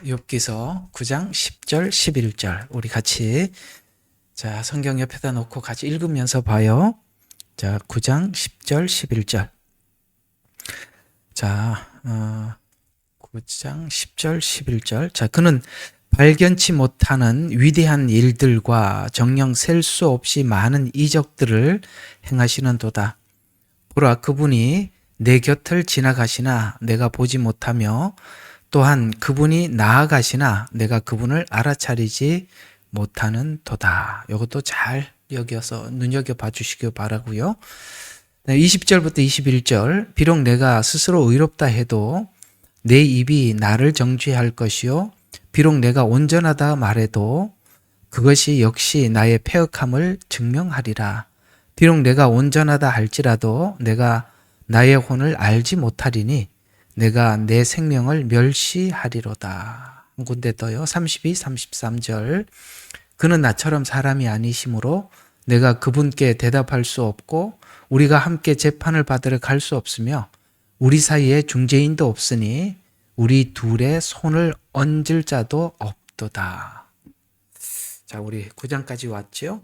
욥기서 9장 10절 11절 우리 같이 성경 옆에다 놓고 같이 읽으면서 봐요. 9장 10절 11절 9장 10절 11절 그는 발견치 못하는 위대한 일들과 정녕 셀 수 없이 많은 이적들을 행하시는도다. 보라, 그분이 내 곁을 지나가시나 내가 보지 못하며 또한 그분이 나아가시나 내가 그분을 알아차리지 못하는 도다. 이것도 잘 눈여겨봐 주시기 바라고요. 20절부터 21절 비록 내가 스스로 의롭다 해도 내 입이 나를 정죄할 것이요 비록 내가 온전하다 말해도 그것이 역시 나의 패역함을 증명하리라. 비록 내가 온전하다 할지라도 내가 나의 혼을 알지 못하리니 내가 내 생명을 멸시하리로다. 한 군데 더요. 32, 33절 그는 나처럼 사람이 아니시므로 내가 그분께 대답할 수 없고 우리가 함께 재판을 받으러 갈 수 없으며 우리 사이에 중재인도 없으니 우리 둘의 손을 얹을 자도 없도다. 우리 9장까지 왔죠?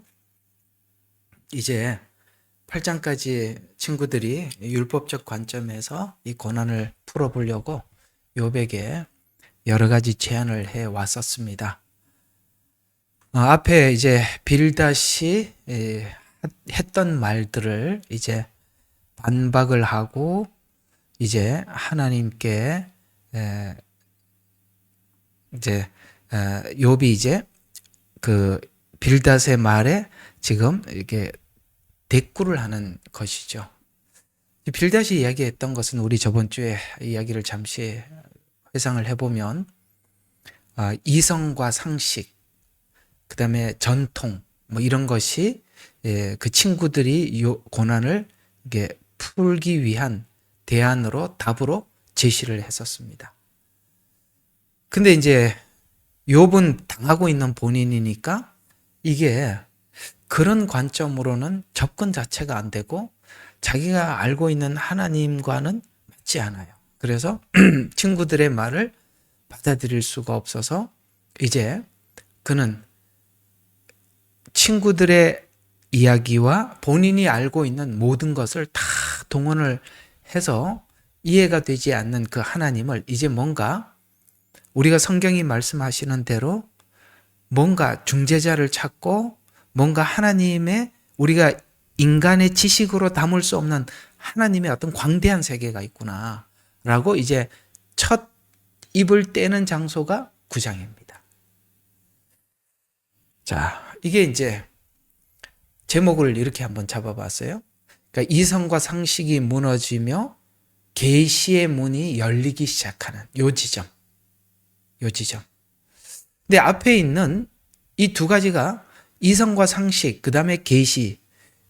이제 8장까지 친구들이 율법적 관점에서 이 고난을 풀어보려고 욥에게 여러 가지 제안을 해 왔었습니다. 앞에 이제 빌닷이 했던 말들을 이제 반박을 하고 이제 하나님께 욥이 이제 그 빌닷의 말에 지금 이렇게 대꾸를 하는 것이죠. 빌닷이 이야기했던 것은 우리 저번 주에 이야기를 잠시 회상을 해보면 이성과 상식, 그 다음에 전통 이런 것이 그 친구들이 고난을 풀기 위한 대안으로 답으로 제시를 했었습니다. 근데 이제 욥은 당하고 있는 본인이니까 이게 그런 관점으로는 접근 자체가 안 되고 자기가 알고 있는 하나님과는 맞지 않아요. 그래서 친구들의 말을 받아들일 수가 없어서 이제 그는 친구들의 이야기와 본인이 알고 있는 모든 것을 다 동원을 해서 이해가 되지 않는 그 하나님을 이제 뭔가 우리가 성경이 말씀하시는 대로 뭔가 중재자를 찾고 뭔가 하나님의 우리가 인간의 지식으로 담을 수 없는 하나님의 어떤 광대한 세계가 있구나 라고 이제 첫 입을 떼는 장소가 9장입니다. 이게 이제 제목을 이렇게 한번 잡아봤어요. 그러니까 이성과 상식이 무너지며 계시의 문이 열리기 시작하는 요 지점. 근데 앞에 있는 이 두 가지가 이성과 상식, 그 다음에 계시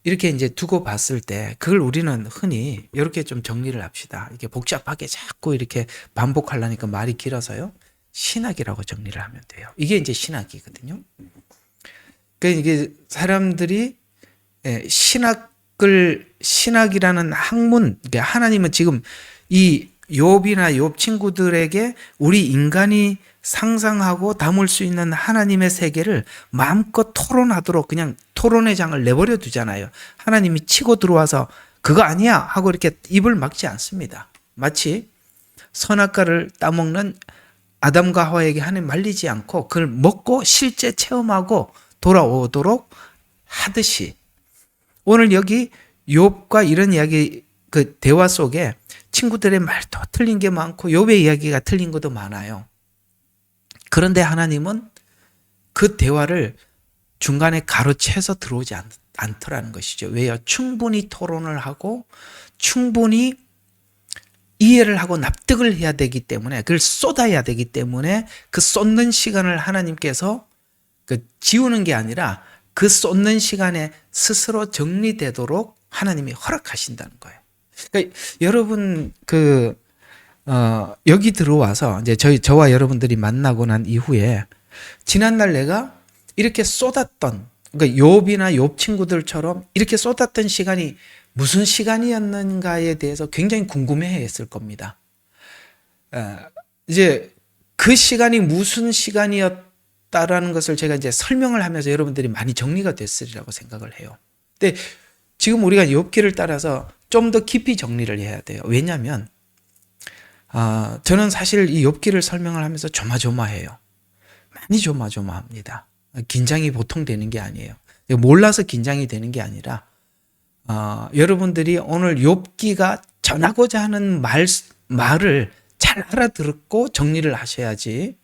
이렇게 이제 두고 봤을 때 그걸 우리는 흔히 이렇게 좀 정리를 합시다. 이렇게 복잡하게 자꾸 이렇게 반복하려니까 말이 길어서요. 신학이라고 정리를 하면 돼요. 이게 이제 신학이거든요. 그러니까 이게 사람들이 신학이라는 학문, 그러니까 하나님은 지금 이 욥이나 욥 친구들에게 우리 인간이 상상하고 담을 수 있는 하나님의 세계를 마음껏 토론하도록 그냥 토론의 장을 내버려 두잖아요. 하나님이 치고 들어와서 그거 아니야 하고 이렇게 입을 막지 않습니다. 마치 선악과를 따먹는 아담과 하와에게 하나님 말리지 않고 그걸 먹고 실제 체험하고 돌아오도록 하듯이 오늘 여기 욥과 이런 이야기 그 대화 속에 친구들의 말도 틀린 게 많고 욥의 이야기가 틀린 것도 많아요. 그런데 하나님은 그 대화를 중간에 가로채서 들어오지 않더라는 것이죠. 왜요? 충분히 토론을 하고 충분히 이해를 하고 납득을 해야 되기 때문에 그걸 쏟아야 되기 때문에 그 쏟는 시간을 하나님께서 지우는 게 아니라 그 쏟는 시간에 스스로 정리되도록 하나님이 허락하신다는 거예요. 그러니까 여러분 여기 들어와서 이제 저와 여러분들이 만나고 난 이후에 지난날 내가 이렇게 쏟았던 그러니까 욥이나 욥 친구들처럼 이렇게 쏟았던 시간이 무슨 시간이었는가에 대해서 굉장히 궁금해했을 겁니다. 이제 그 시간이 무슨 시간이었다라는 것을 제가 이제 설명을 하면서 여러분들이 많이 정리가 됐으리라고 생각을 해요. 근데 지금 우리가 욥기를 따라서 좀 더 깊이 정리를 해야 돼요. 왜냐하면 저는 사실 이 욥기를 설명을 하면서 조마조마해요. 많이 조마조마합니다. 긴장이 보통 되는 게 아니에요. 몰라서 긴장이 되는 게 아니라 여러분들이 오늘 욥기가 전하고자 하는 말을 잘 알아듣고 정리를 하셔야지,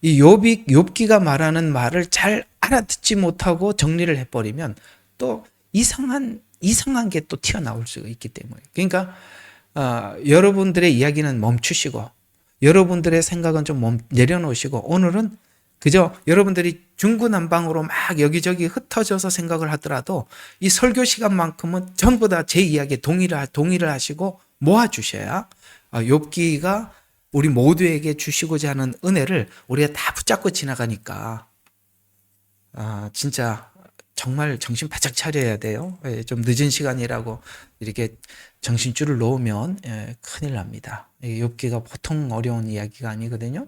이 욥기가 말하는 말을 잘 알아듣지 못하고 정리를 해버리면 또 이상한 게 또 튀어나올 수가 있기 때문에. 그러니까 여러분들의 이야기는 멈추시고 여러분들의 생각은 좀 내려놓으시고, 오늘은 그저 여러분들이 중구난방으로 막 여기저기 흩어져서 생각을 하더라도 이 설교 시간만큼은 전부 다 제 이야기에 동의를 하시고 모아주셔야 욥기가 우리 모두에게 주시고자 하는 은혜를 우리가 다 붙잡고 지나가니까 진짜 정말 정신 바짝 차려야 돼요. 좀 늦은 시간이라고 이렇게 정신줄을 놓으면 큰일 납니다. 욥기가 보통 어려운 이야기가 아니거든요.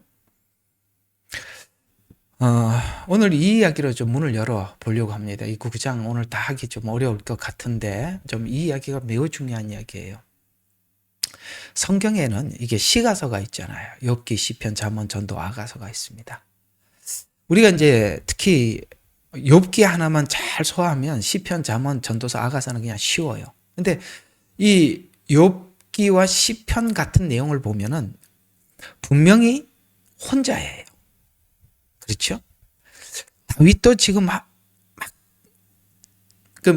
오늘 이 이야기로 좀 문을 열어 보려고 합니다. 이 9장 오늘 다 하기 좀 어려울 것 같은데 좀 이 이야기가 매우 중요한 이야기예요. 성경에는 이게 시가서가 있잖아요. 욥기, 시편, 잠언, 전도, 아가서가 있습니다. 우리가 이제 특히 욥기 하나만 잘 소화하면 시편, 잠언, 전도서, 아가서는 그냥 쉬워요. 근데 이 욥기와 시편 같은 내용을 보면은 분명히 혼자예요. 그렇죠? 다윗도 지금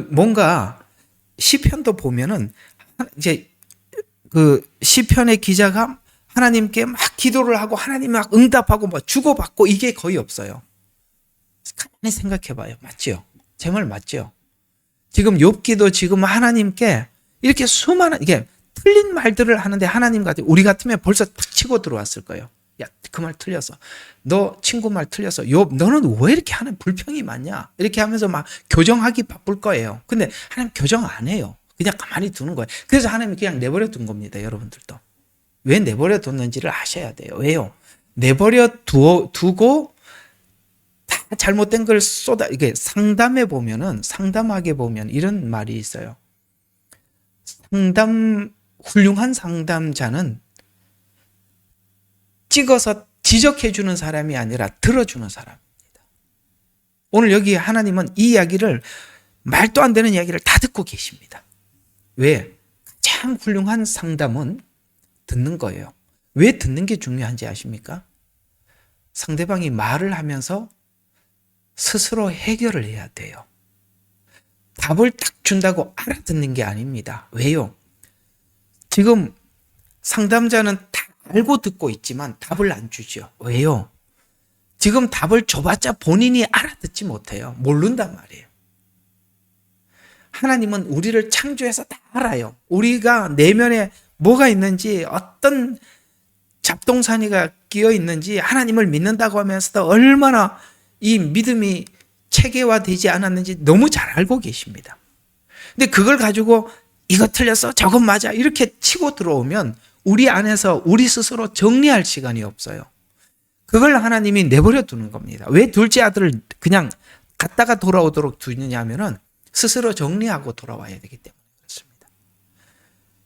뭔가 시편도 보면은 이제 그 시편의 기자가 하나님께 막 기도를 하고 하나님 막 응답하고 막 주고받고 이게 거의 없어요. 가만히 생각해봐요. 맞죠? 제 말 맞죠? 지금 욥기도 지금 하나님께 이렇게 수많은 이게 틀린 말들을 하는데 하나님 같은 우리 같으면 벌써 탁 치고 들어왔을 거예요. 야, 그 말 틀렸어. 너 친구 말 틀렸어. 욥, 너는 왜 이렇게 하는 불평이 많냐? 이렇게 하면서 막 교정하기 바쁠 거예요. 근데 하나님 교정 안 해요. 그냥 가만히 두는 거예요. 그래서 하나님이 그냥 내버려 둔 겁니다. 여러분들도. 왜 내버려 뒀는지를 아셔야 돼요. 왜요? 내버려 두고 다 잘못된 걸 이게 상담하게 보면 이런 말이 있어요. 훌륭한 상담자는 찍어서 지적해주는 사람이 아니라 들어주는 사람입니다. 오늘 여기 하나님은 이 이야기를, 말도 안 되는 이야기를 다 듣고 계십니다. 왜? 가장 훌륭한 상담은 듣는 거예요. 왜 듣는 게 중요한지 아십니까? 상대방이 말을 하면서 스스로 해결을 해야 돼요. 답을 딱 준다고 알아듣는 게 아닙니다. 왜요? 지금 상담자는 다 알고 듣고 있지만 답을 안 주죠. 왜요? 지금 답을 줘봤자 본인이 알아듣지 못해요. 모른단 말이에요. 하나님은 우리를 창조해서 다 알아요. 우리가 내면에 뭐가 있는지, 어떤 잡동사니가 끼어 있는지 하나님을 믿는다고 하면서도 얼마나 이 믿음이 체계화되지 않았는지 너무 잘 알고 계십니다. 근데 그걸 가지고 이거 틀렸어, 저건 맞아 이렇게 치고 들어오면 우리 안에서 우리 스스로 정리할 시간이 없어요. 그걸 하나님이 내버려 두는 겁니다. 왜 둘째 아들을 그냥 갔다가 돌아오도록 두느냐 하면은 스스로 정리하고 돌아와야 되기 때문에 그렇습니다.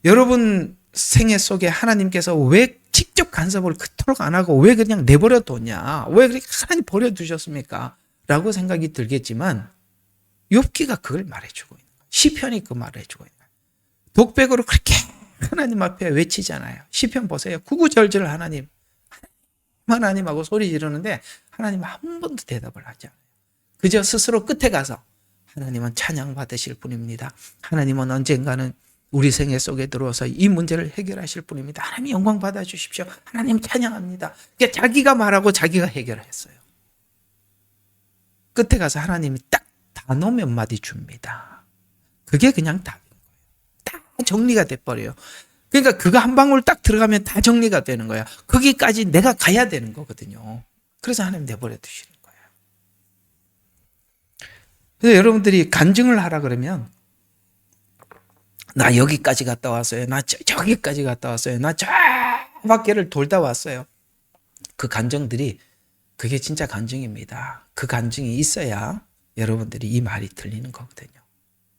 여러분 생애 속에 하나님께서 왜 직접 간섭을 그토록 안 하고 왜 그냥 내버려 뒀냐, 왜 그렇게 하나님 버려두셨습니까? 라고 생각이 들겠지만 욥기가 그걸 말해주고 있는 거예요. 시편이 그 말을 해주고 있는 거예요. 독백으로 그렇게 하나님 앞에 외치잖아요. 시편 보세요. 구구절절 하나님하고 소리 지르는데 하나님은 한 번도 대답을 하지 않아요. 그저 스스로 끝에 가서 하나님은 찬양 받으실 분입니다. 하나님은 언젠가는 우리 생애 속에 들어와서 이 문제를 해결하실 분입니다. 하나님 영광 받아주십시오. 하나님 찬양합니다. 그러니까 자기가 말하고 자기가 해결했어요. 끝에 가서 하나님이 딱 단어 몇 마디 줍니다. 그게 그냥 답인 거예요. 다 정리가 돼버려요. 그러니까 그거 한 방울 딱 들어가면 다 정리가 되는 거야. 거기까지 내가 가야 되는 거거든요. 그래서 하나님 내버려 두시는 거예요. 그래서 여러분들이 간증을 하라 그러면 나 여기까지 갔다 왔어요. 나 저기까지 갔다 왔어요. 나 저 밖에를 돌다 왔어요. 그 간증들이 그게 진짜 간증입니다. 그 간증이 있어야 여러분들이 이 말이 들리는 거거든요.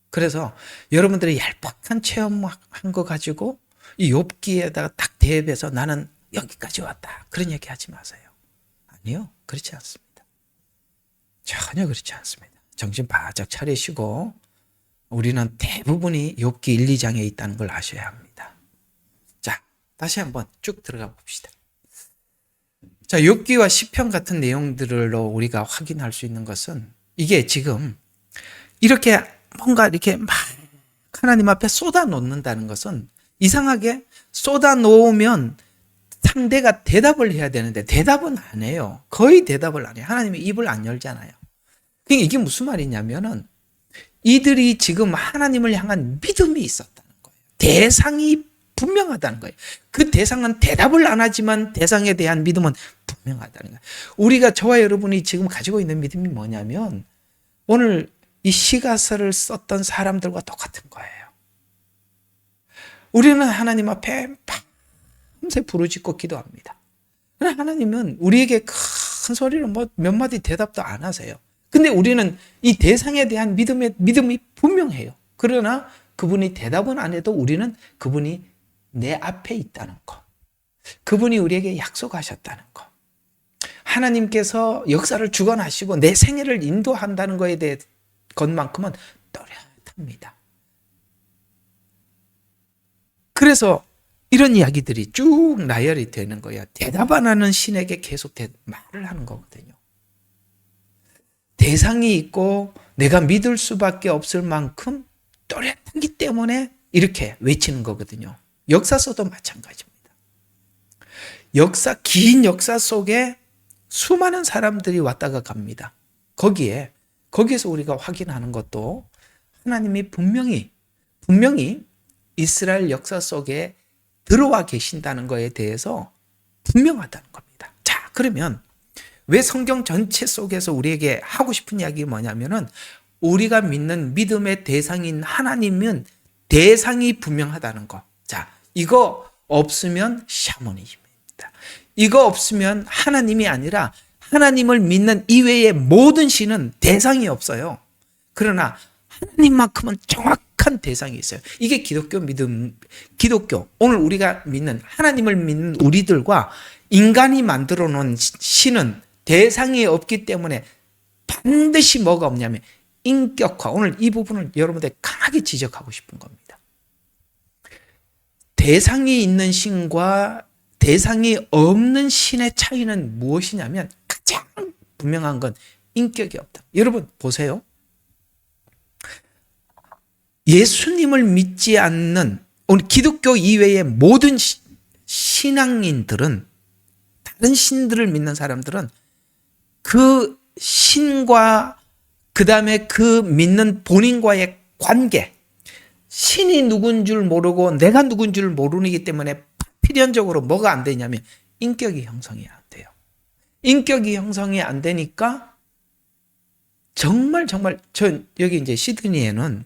그래서 여러분들이 얄팍한 체험한 거 가지고 이 욥기에다가 딱 대입해서 나는 여기까지 왔다, 그런 얘기 하지 마세요. 아니요, 그렇지 않습니다. 전혀 그렇지 않습니다. 정신 바짝 차리시고 우리는 대부분이 욥기 1, 2장에 있다는 걸 아셔야 합니다. 자, 다시 한번 쭉 들어가 봅시다. 자, 욥기와 시편 같은 내용들로 우리가 확인할 수 있는 것은 이게 지금 이렇게 뭔가 이렇게 막 하나님 앞에 쏟아 놓는다는 것은 이상하게 쏟아 놓으면 상대가 대답을 해야 되는데 대답은 안 해요. 거의 대답을 안 해요. 하나님이 입을 안 열잖아요. 그러니까 이게 무슨 말이냐면은 이들이 지금 하나님을 향한 믿음이 있었다는 거예요. 대상이 분명하다는 거예요. 그 대상은 대답을 안 하지만 대상에 대한 믿음은 분명하다는 거예요. 우리가 저와 여러분이 지금 가지고 있는 믿음이 뭐냐면 오늘 이 시가서를 썼던 사람들과 똑같은 거예요. 우리는 하나님 앞에 밤새 부르짖고 기도합니다. 그러나 하나님은 우리에게 큰 소리로 몇 마디 대답도 안 하세요. 근데 우리는 이 대상에 대한 믿음이 분명해요. 그러나 그분이 대답은 안 해도 우리는 그분이 내 앞에 있다는 것, 그분이 우리에게 약속하셨다는 것, 하나님께서 역사를 주관하시고 내 생애를 인도한다는 것에 대해 것만큼은 또렷합니다. 그래서 이런 이야기들이 쭉 나열이 되는 거야. 대답 안 하는 신에게 계속 말을 하는 거거든요. 대상이 있고 내가 믿을 수밖에 없을 만큼 또렷하기 때문에 이렇게 외치는 거거든요. 역사서도 마찬가지입니다. 긴 역사 속에 수많은 사람들이 왔다가 갑니다. 거기에서 우리가 확인하는 것도 하나님이 분명히 이스라엘 역사 속에 들어와 계신다는 것에 대해서 분명하다는 겁니다. 자, 그러면 왜 성경 전체 속에서 우리에게 하고 싶은 이야기가 뭐냐면은 우리가 믿는 믿음의 대상인 하나님은 대상이 분명하다는 것. 자, 이거 없으면 샤머니즘입니다. 이거 없으면 하나님이 아니라 하나님을 믿는 이외의 모든 신은 대상이 없어요. 그러나 하나님만큼은 정확한 대상이 있어요. 이게 기독교 오늘 우리가 믿는 하나님을 믿는 우리들과 인간이 만들어 놓은 신은 대상이 없기 때문에 반드시 뭐가 없냐면 인격화. 오늘 이 부분을 여러분들 강하게 지적하고 싶은 겁니다. 대상이 있는 신과 대상이 없는 신의 차이는 무엇이냐면 가장 분명한 건 인격이 없다. 여러분 보세요. 예수님을 믿지 않는 우리 기독교 이외의 모든 신앙인들은, 다른 신들을 믿는 사람들은 그 신과 그 다음에 그 믿는 본인과의 관계, 신이 누군 줄 모르고 내가 누군 줄 모르기 때문에 필연적으로 뭐가 안 되냐면 인격이 형성이 안 돼요. 인격이 형성이 안 되니까 정말 전 여기 이제 시드니에는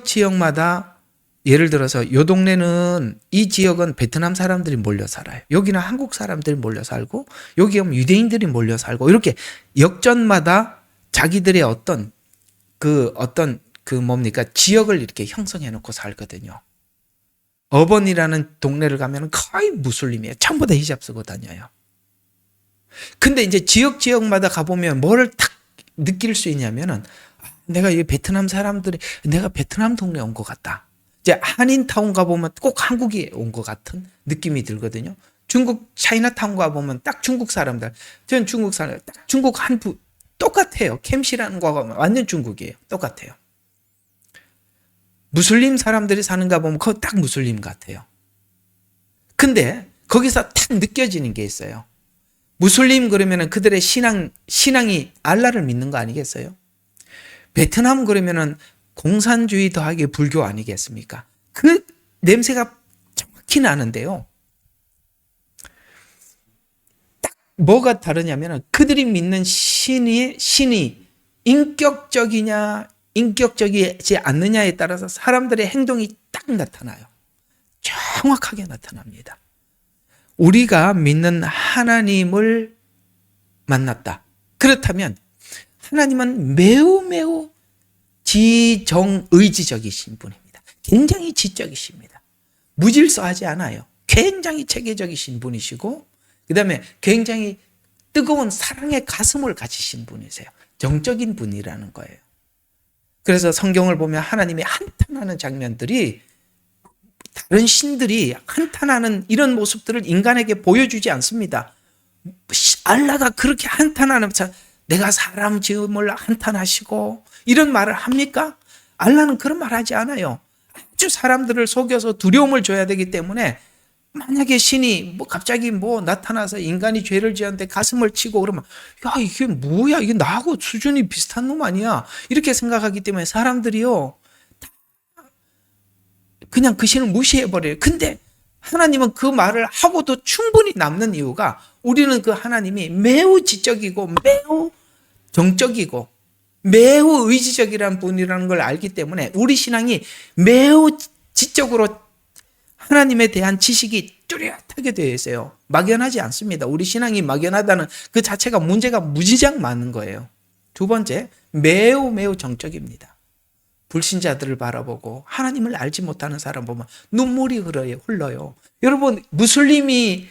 지역마다 예를 들어서 요 동네는 이 지역은 베트남 사람들이 몰려 살아요. 여기는 한국 사람들이 몰려 살고 여기 오면 유대인들이 몰려 살고 이렇게 역전마다 자기들의 어떤 지역을 이렇게 형성해 놓고 살거든요. 어번이라는 동네를 가면 거의 무슬림이에요. 전부 다 히잡 쓰고 다녀요. 근데 이제 지역마다 가보면 뭐를 딱 느낄 수 있냐면은 내가 베트남 동네에 온 것 같다. 이제 한인타운 가보면 꼭 한국에 온 것 같은 느낌이 들거든요. 중국 차이나타운 가보면 딱 중국 사람들. 저는 중국 사람, 딱 중국 한부 똑같아요. 캠시라는 거 가면 완전 중국이에요. 똑같아요. 무슬림 사람들이 사는가 보면 그거 딱 무슬림 같아요. 근데 거기서 딱 느껴지는 게 있어요. 무슬림 그러면은 그들의 신앙이 알라를 믿는 거 아니겠어요? 베트남 그러면은 공산주의 더하기 불교 아니겠습니까? 그 냄새가 정확히 나는데요. 딱 뭐가 다르냐면은 그들이 믿는 신이 인격적이지 않느냐에 따라서 사람들의 행동이 딱 나타나요. 정확하게 나타납니다. 우리가 믿는 하나님을 만났다. 그렇다면 하나님은 매우 매우 지정의지적이신 분입니다. 굉장히 지적이십니다. 무질서하지 않아요. 굉장히 체계적이신 분이시고 그 다음에 굉장히 뜨거운 사랑의 가슴을 가지신 분이세요. 정적인 분이라는 거예요. 그래서 성경을 보면 하나님이 한탄하는 장면들이 다른 신들이 한탄하는 이런 모습들을 인간에게 보여주지 않습니다. 알라가 그렇게 한탄하면서 내가 사람 지음을 한탄하시고 이런 말을 합니까? 알라는 그런 말 하지 않아요. 아주 사람들을 속여서 두려움을 줘야 되기 때문에 만약에 신이 갑자기 나타나서 인간이 죄를 지었는데 가슴을 치고 그러면 야 이게 뭐야, 이게 나하고 수준이 비슷한 놈 아니야, 이렇게 생각하기 때문에 사람들이요 그냥 그 신을 무시해버려요. 근데 하나님은 그 말을 하고도 충분히 남는 이유가 우리는 그 하나님이 매우 지적이고 매우 정적이고 매우 의지적이라는 분이라는 걸 알기 때문에 우리 신앙이 매우 지적으로 하나님에 대한 지식이 뚜렷하게 되어 있어요. 막연하지 않습니다. 우리 신앙이 막연하다는 그 자체가 문제가 무지장 많은 거예요. 두 번째, 매우 매우 정적입니다. 불신자들을 바라보고 하나님을 알지 못하는 사람 보면 눈물이 흘러요. 여러분, 무슬림을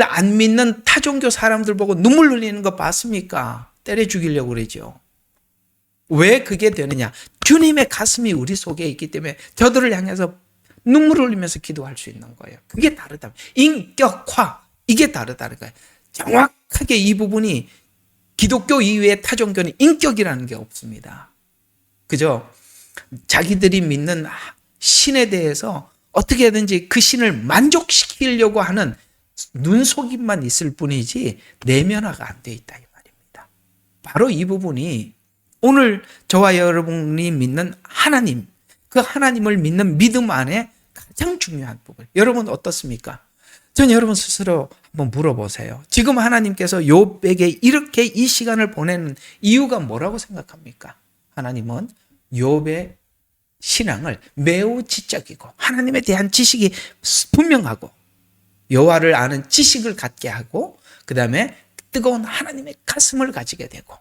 안 믿는 타종교 사람들 보고 눈물 흘리는 거 봤습니까? 때려 죽이려고 그러죠. 왜 그게 되느냐? 주님의 가슴이 우리 속에 있기 때문에 저들을 향해서 눈물을 흘리면서 기도할 수 있는 거예요. 그게 다르다. 인격화, 이게 다르다는 거예요. 정확하게 이 부분이 기독교 이외의 타종교는 인격이라는 게 없습니다. 그죠? 자기들이 믿는 신에 대해서 어떻게든지 그 신을 만족시키려고 하는 눈속임만 있을 뿐이지 내면화가 안 돼 있다 이 말입니다. 바로 이 부분이 오늘 저와 여러분이 믿는 하나님, 그 하나님을 믿는 믿음 안에 가장 중요한 부분. 여러분 어떻습니까? 전 여러분 스스로 한번 물어보세요. 지금 하나님께서 욥에게 이렇게 이 시간을 보내는 이유가 뭐라고 생각합니까? 하나님은 욥의 신앙을 매우 지적이고 하나님에 대한 지식이 분명하고 여호와를 아는 지식을 갖게 하고 그 다음에 뜨거운 하나님의 가슴을 가지게 되고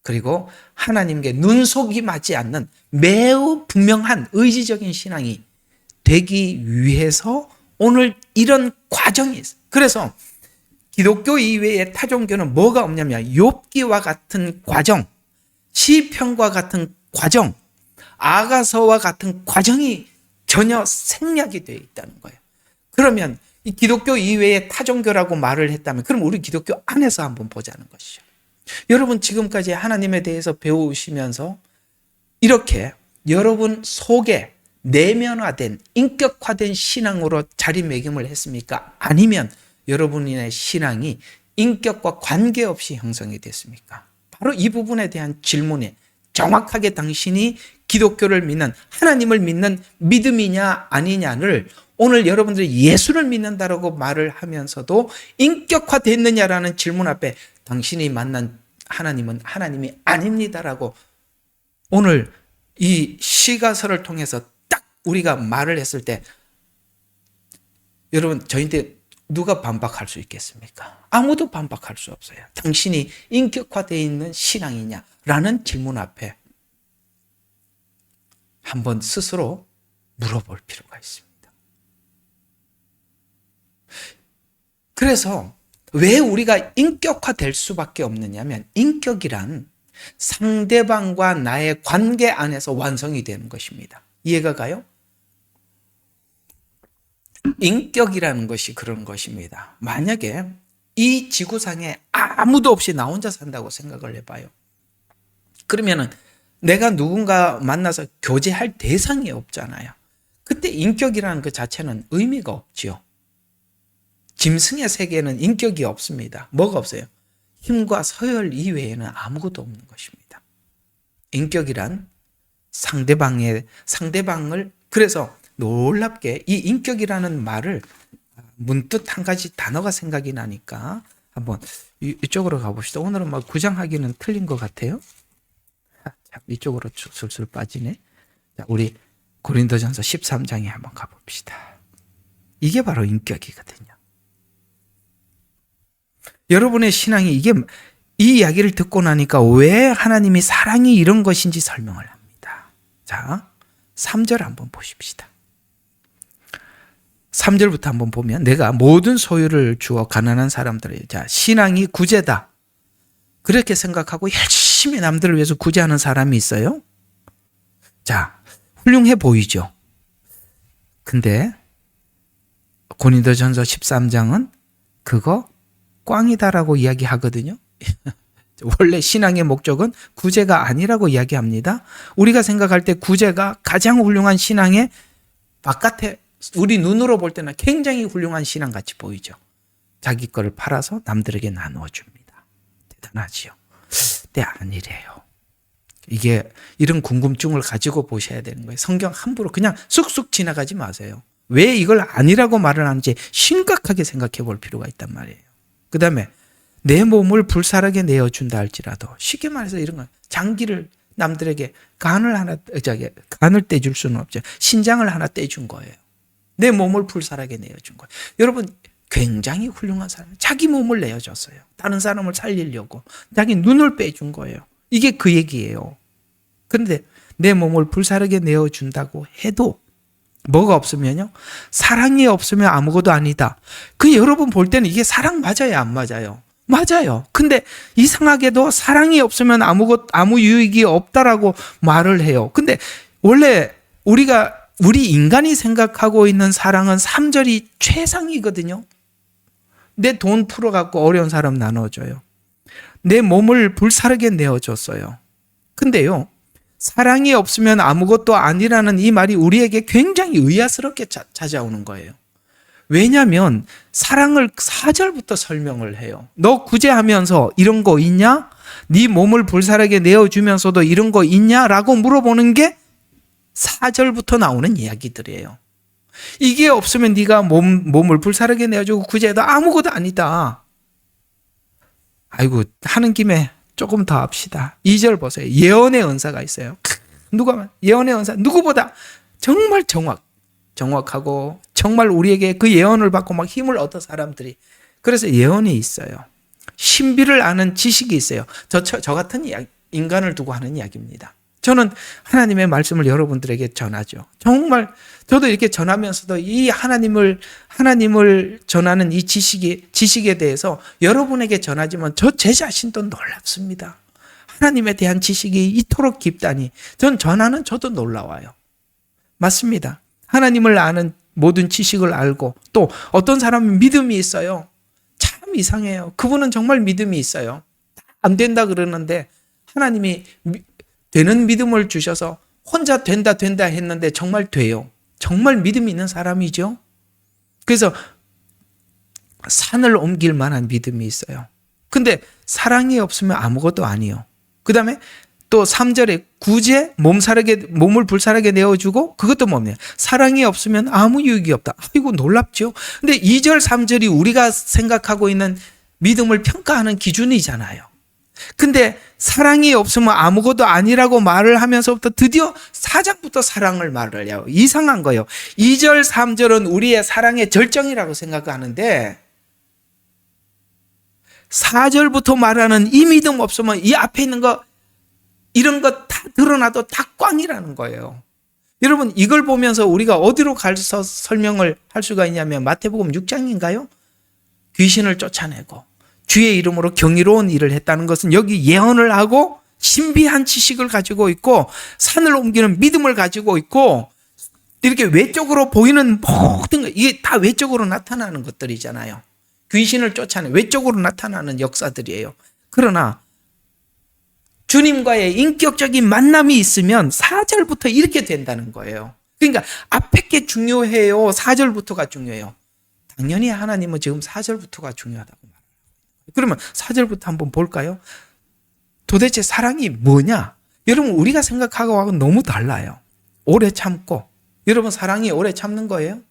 그리고 하나님께 눈속임하지 않는 매우 분명한 의지적인 신앙이 되기 위해서 오늘 이런 과정이 있어요. 그래서 기독교 이외의 타종교는 뭐가 없냐면 욥기와 같은 과정, 시편과 같은 과정, 아가서와 같은 과정이 전혀 생략이 되어 있다는 거예요. 그러면 이 기독교 이외의 타종교라고 말을 했다면 그럼 우리 기독교 안에서 한번 보자는 것이죠. 여러분 지금까지 하나님에 대해서 배우시면서 이렇게 여러분 속에 내면화된 인격화된 신앙으로 자리매김을 했습니까? 아니면 여러분의 신앙이 인격과 관계없이 형성이 됐습니까? 바로 이 부분에 대한 질문에 정확하게 당신이 기독교를 믿는 하나님을 믿는 믿음이냐 아니냐를 오늘 여러분들이 예수를 믿는다라고 말을 하면서도 인격화됐느냐라는 질문 앞에 당신이 만난 하나님은 하나님이 아닙니다라고 오늘 이 시가서를 통해서 딱 우리가 말을 했을 때 여러분 저희한테 누가 반박할 수 있겠습니까? 아무도 반박할 수 없어요. 당신이 인격화되어 있는 신앙이냐라는 질문 앞에 한번 스스로 물어볼 필요가 있습니다. 그래서 왜 우리가 인격화될 수밖에 없느냐면 인격이란 상대방과 나의 관계 안에서 완성이 되는 것입니다. 이해가 가요? 인격이라는 것이 그런 것입니다. 만약에 이 지구상에 아무도 없이 나 혼자 산다고 생각을 해봐요. 그러면은 내가 누군가 만나서 교제할 대상이 없잖아요. 그때 인격이라는 그 자체는 의미가 없지요. 짐승의 세계에는 인격이 없습니다. 뭐가 없어요? 힘과 서열 이외에는 아무것도 없는 것입니다. 인격이란 상대방을 그래서 놀랍게 이 인격이라는 말을 문득 한 가지 단어가 생각이 나니까 한번 이쪽으로 가봅시다. 오늘은 막 구장하기는 틀린 것 같아요. 이쪽으로 술술 빠지네. 자, 우리 고린도전서 13장에 한번 가봅시다. 이게 바로 인격이거든요. 여러분의 신앙이 이 이야기를 듣고 나니까 왜 하나님이 사랑이 이런 것인지 설명을 합니다. 자, 3절 한번 보십시다. 3절부터 한번 보면 내가 모든 소유를 주어 가난한 사람들에게, 자, 신앙이 구제다. 그렇게 생각하고 열심히 남들을 위해서 구제하는 사람이 있어요? 자, 훌륭해 보이죠? 근데 고린도전서 13장은 그거 꽝이다라고 이야기하거든요. 원래 신앙의 목적은 구제가 아니라고 이야기합니다. 우리가 생각할 때 구제가 가장 훌륭한 신앙의 바깥에 우리 눈으로 볼 때는 굉장히 훌륭한 신앙같이 보이죠. 자기 거를 팔아서 남들에게 나누어 줍니다. 대단하지요. 근데 아니래요. 이게 이런 궁금증을 가지고 보셔야 되는 거예요. 성경 함부로 그냥 쑥쑥 지나가지 마세요. 왜 이걸 아니라고 말을 하는지 심각하게 생각해 볼 필요가 있단 말이에요. 그 다음에 내 몸을 불살하게 내어준다 할지라도, 쉽게 말해서 이런 거, 장기를 남들에게 간을 떼줄 수는 없죠. 신장을 하나 떼준 거예요. 내 몸을 불살하게 내어준 거예요. 여러분, 굉장히 훌륭한 사람, 자기 몸을 내어줬어요. 다른 사람을 살리려고 자기 눈을 빼준 거예요. 이게 그 얘기예요. 그런데 내 몸을 불살하게 내어준다고 해도 뭐가 없으면요? 사랑이 없으면 아무것도 아니다. 그 여러분 볼 때는 이게 사랑 맞아요, 안 맞아요? 맞아요. 근데 이상하게도 사랑이 없으면 아무 유익이 없다라고 말을 해요. 근데 원래 우리 인간이 생각하고 있는 사랑은 3절이 최상이거든요. 내 돈 풀어갖고 어려운 사람 나눠줘요. 내 몸을 불사르게 내어줬어요. 근데요, 사랑이 없으면 아무것도 아니라는 이 말이 우리에게 굉장히 의아스럽게 찾아오는 거예요. 왜냐하면 사랑을 4절부터 설명을 해요. 너 구제하면서 이런 거 있냐? 네 몸을 불사르게 내어주면서도 이런 거 있냐? 라고 물어보는 게 4절부터 나오는 이야기들이에요. 이게 없으면 네가 몸을 불사르게 내어주고 구제해도 아무것도 아니다. 아이고, 하는 김에 조금 더 합시다. 2절 보세요. 예언의 은사가 있어요. 예언의 은사, 누구보다 정말 정확하고 정말 우리에게 그 예언을 받고 막 힘을 얻은 사람들이, 그래서 예언이 있어요. 신비를 아는 지식이 있어요. 저 같은 인간을 두고 하는 이야기입니다. 저는 하나님의 말씀을 여러분들에게 전하죠. 정말 저도 이렇게 전하면서도 이 하나님을 전하는 이 지식에 대해서 여러분에게 전하지만 제 자신도 놀랍습니다. 하나님에 대한 지식이 이토록 깊다니. 저도 놀라워요. 맞습니다. 하나님을 아는 모든 지식을 알고, 또 어떤 사람은 믿음이 있어요. 참 이상해요. 그분은 정말 믿음이 있어요. 안 된다 그러는데 하나님이 되는 믿음을 주셔서 혼자 된다 했는데 정말 돼요. 정말 믿음이 있는 사람이죠. 그래서 산을 옮길 만한 믿음이 있어요. 근데 사랑이 없으면 아무것도 아니에요. 그 다음에 또 3절에 구제, 몸을 불사르게 내어주고, 그것도 뭡니까? 사랑이 없으면 아무 유익이 없다. 아이고, 놀랍죠? 근데 2절, 3절이 우리가 생각하고 있는 믿음을 평가하는 기준이잖아요. 근데 사랑이 없으면 아무것도 아니라고 말을 하면서부터 드디어 4장부터 사랑을 말을 해요. 이상한 거예요. 2절, 3절은 우리의 사랑의 절정이라고 생각하는데 4절부터 말하는 이 믿음 없으면 이 앞에 있는 거, 이런 거 다 드러나도 다 꽝이라는 거예요. 여러분, 이걸 보면서 우리가 어디로 가서 설명을 할 수가 있냐면 마태복음 6장인가요? 귀신을 쫓아내고 주의 이름으로 경이로운 일을 했다는 것은 여기 예언을 하고 신비한 지식을 가지고 있고 산을 옮기는 믿음을 가지고 있고 이렇게 외적으로 보이는 모든 것, 이게 다 외적으로 나타나는 것들이잖아요. 귀신을 쫓아내 외적으로 나타나는 역사들이에요. 그러나 주님과의 인격적인 만남이 있으면 4절부터 이렇게 된다는 거예요. 그러니까 앞에 게 중요해요? 4절부터가 중요해요? 당연히 하나님은 지금 4절부터가 중요하다고 말합니다. 그러면 4절부터 한번 볼까요? 도대체 사랑이 뭐냐? 여러분, 우리가 생각하고는 너무 달라요. 오래 참고. 여러분, 사랑이 오래 참는 거예요?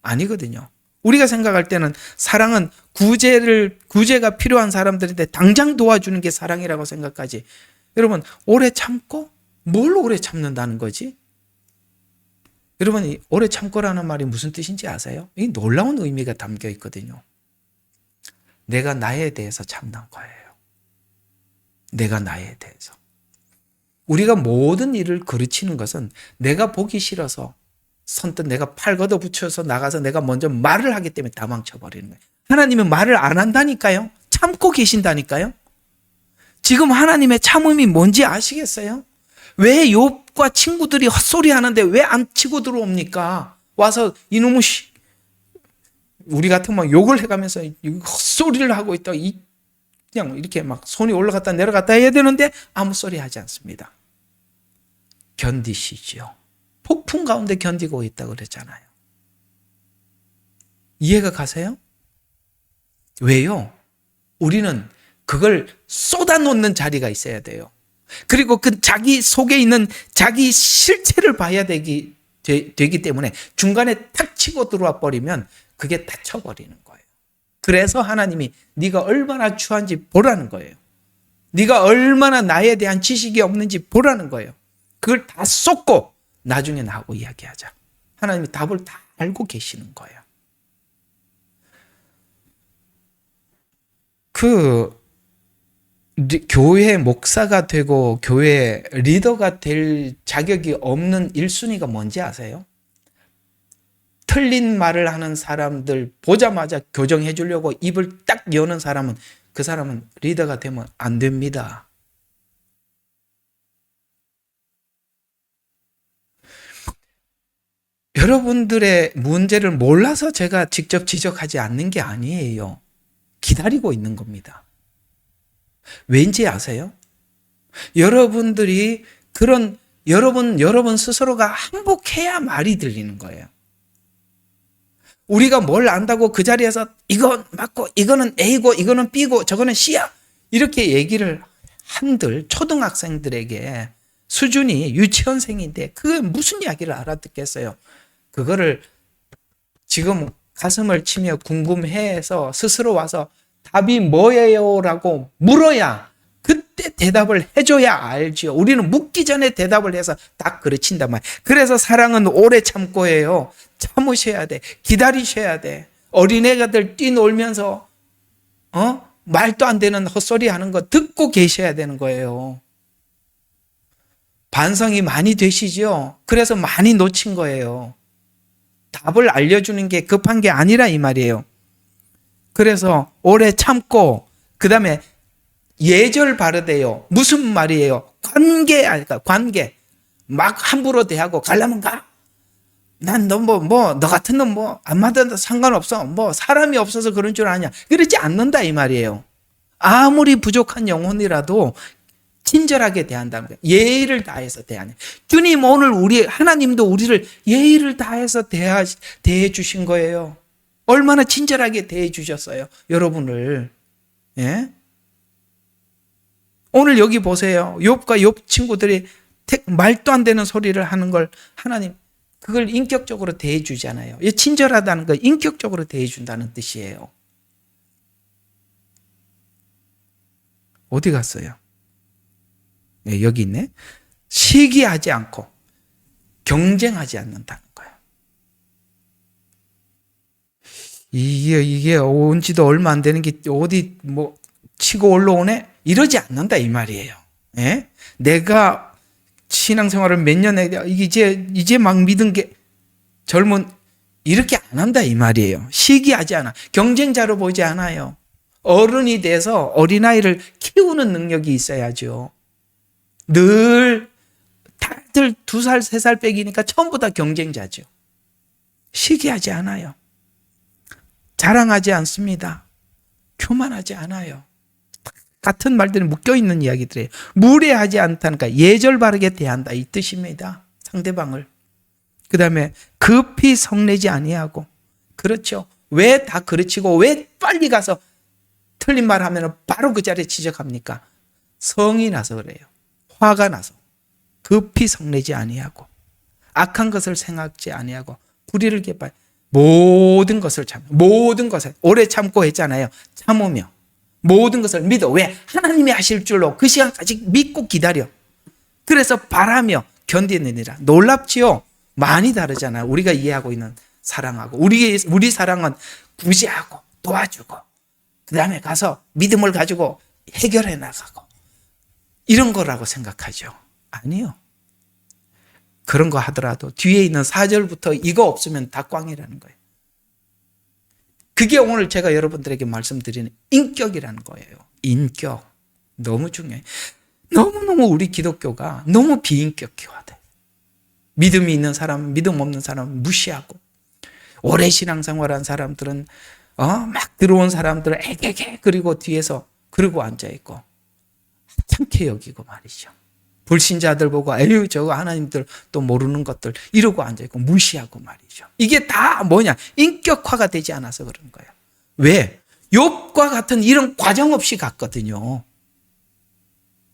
아니거든요. 우리가 생각할 때는 사랑은 구제가 필요한 사람들인데 당장 도와주는 게 사랑이라고 생각하지. 여러분, 오래 참고 뭘 오래 참는다는 거지? 여러분, 이 오래 참고라는 말이 무슨 뜻인지 아세요? 이 놀라운 의미가 담겨 있거든요. 내가 나에 대해서 참는 거예요. 내가 나에 대해서. 우리가 모든 일을 그르치는 것은 내가 보기 싫어서 선뜻 내가 팔 걷어붙여서 나가서 내가 먼저 말을 하기 때문에 다 망쳐버리는 거예요. 하나님은 말을 안 한다니까요. 참고 계신다니까요. 지금 하나님의 참음이 뭔지 아시겠어요? 왜 욥과 친구들이 헛소리 하는데 왜 안 치고 들어옵니까? 와서 이놈의 우리 같은 막 욕을 해가면서 헛소리를 하고 있다. 그냥 이렇게 막 손이 올라갔다 내려갔다 해야 되는데 아무 소리 하지 않습니다. 견디시죠. 폭풍 가운데 견디고 있다고 그랬잖아요. 이해가 가세요? 왜요? 우리는 그걸 쏟아놓는 자리가 있어야 돼요. 그리고 그 자기 속에 있는 자기 실체를 봐야 되기 때문에 중간에 탁 치고 들어와 버리면 그게 다쳐버리는 거예요. 그래서 하나님이 네가 얼마나 추한지 보라는 거예요. 네가 얼마나 나에 대한 지식이 없는지 보라는 거예요. 그걸 다 쏟고 나중에 나하고 이야기하자. 하나님이 답을 다 알고 계시는 거예요. 교회 목사가 되고 교회 리더가 될 자격이 없는 1순위가 뭔지 아세요? 틀린 말을 하는 사람들 보자마자 교정해 주려고 입을 딱 여는 사람은 그 사람은 리더가 되면 안 됩니다. 여러분들의 문제를 몰라서 제가 직접 지적하지 않는 게 아니에요. 기다리고 있는 겁니다. 왠지 아세요? 여러분들이 여러분 스스로가 항복해야 말이 들리는 거예요. 우리가 뭘 안다고 그 자리에서 이건 맞고 이거는 A고 이거는 B고 저거는 C야 이렇게 얘기를 한들 초등학생들에게 수준이 유치원생인데 그게 무슨 이야기를 알아듣겠어요. 그거를 지금 가슴을 치며 궁금해해서 스스로 와서 답이 뭐예요? 라고 물어야 그때 대답을 해줘야 알지요. 우리는 묻기 전에 대답을 해서 딱 그르친단 말이에요. 그래서 사랑은 오래 참고 해요. 참으셔야 돼. 기다리셔야 돼. 어린애가들 뛰놀면서 말도 안 되는 헛소리 하는 거 듣고 계셔야 되는 거예요. 반성이 많이 되시죠? 그래서 많이 놓친 거예요. 답을 알려주는 게 급한 게 아니라 이 말이에요. 그래서 오래 참고 그 다음에 예절 바르대요. 무슨 말이에요? 관계 막 함부로 대하고 가려면 가. 난 너 너 같은 놈 안 맞아도 상관없어. 사람이 없어서 그런 줄 아냐. 그러지 않는다 이 말이에요. 아무리 부족한 영혼이라도 친절하게 대한다는 거예요. 예의를 다해서 대하냐. 주님 오늘 하나님도 우리를 예의를 다해서 대해 주신 거예요. 얼마나 친절하게 대해 주셨어요. 여러분을. 예? 오늘 여기 보세요. 욥과 욥 친구들이 말도 안 되는 소리를 하는 걸 하나님 그걸 인격적으로 대해 주잖아요. 친절하다는 걸 인격적으로 대해 준다는 뜻이에요. 어디 갔어요? 네, 여기 있네. 시기하지 않고 경쟁하지 않는다는 거예요. 이게 온 지도 얼마 안 되는 게 어디 치고 올라오네? 이러지 않는다 이 말이에요. 예? 내가 신앙생활을 몇 년 해 이제 막 믿은 게 젊은 이렇게 안 한다 이 말이에요. 시기하지 않아. 경쟁자로 보지 않아요. 어른이 돼서 어린아이를 키우는 능력이 있어야죠. 늘 다들 2살, 3살 빼기니까 전부 다 경쟁자죠. 시기하지 않아요. 자랑하지 않습니다. 교만하지 않아요. 같은 말들이 묶여있는 이야기들이에요. 무례하지 않다니까 예절 바르게 대한다 이 뜻입니다. 상대방을. 그 다음에 급히 성내지 아니하고. 그렇죠. 왜 다 그르치고 왜 빨리 가서 틀린 말 하면 바로 그 자리에 지적합니까? 성이 나서 그래요. 화가 나서. 급히 성내지 아니하고 악한 것을 생각지 아니하고 불의를 개발 모든 것을 참아. 모든 것을 오래 참고 했잖아요. 참으며 모든 것을 믿어. 왜? 하나님이 하실 줄로 그 시간까지 믿고 기다려. 그래서 바라며 견디느니라. 놀랍지요? 많이 다르잖아요. 우리가 이해하고 있는 사랑하고 우리 사랑은 구제하고 도와주고 그 다음에 가서 믿음을 가지고 해결해 나가고 이런 거라고 생각하죠. 아니요. 그런 거 하더라도 뒤에 있는 4절부터 이거 없으면 다 꽝이라는 거예요. 그게 오늘 제가 여러분들에게 말씀드리는 인격이라는 거예요. 인격. 너무 중요해요. 너무너무 우리 기독교가 너무 비인격화돼. 믿음이 있는 사람, 믿음 없는 사람 무시하고 오래 신앙생활한 사람들은 막 들어온 사람들을 애개개 그리고 뒤에서 그러고 앉아있고 하찮게 여기고 말이죠. 불신자들 보고 에휴 저거 하나님들 또 모르는 것들 이러고 앉아있고 무시하고 말이죠. 이게 다 뭐냐? 인격화가 되지 않아서 그런 거예요. 왜? 욥과 같은 이런 과정 없이 갔거든요.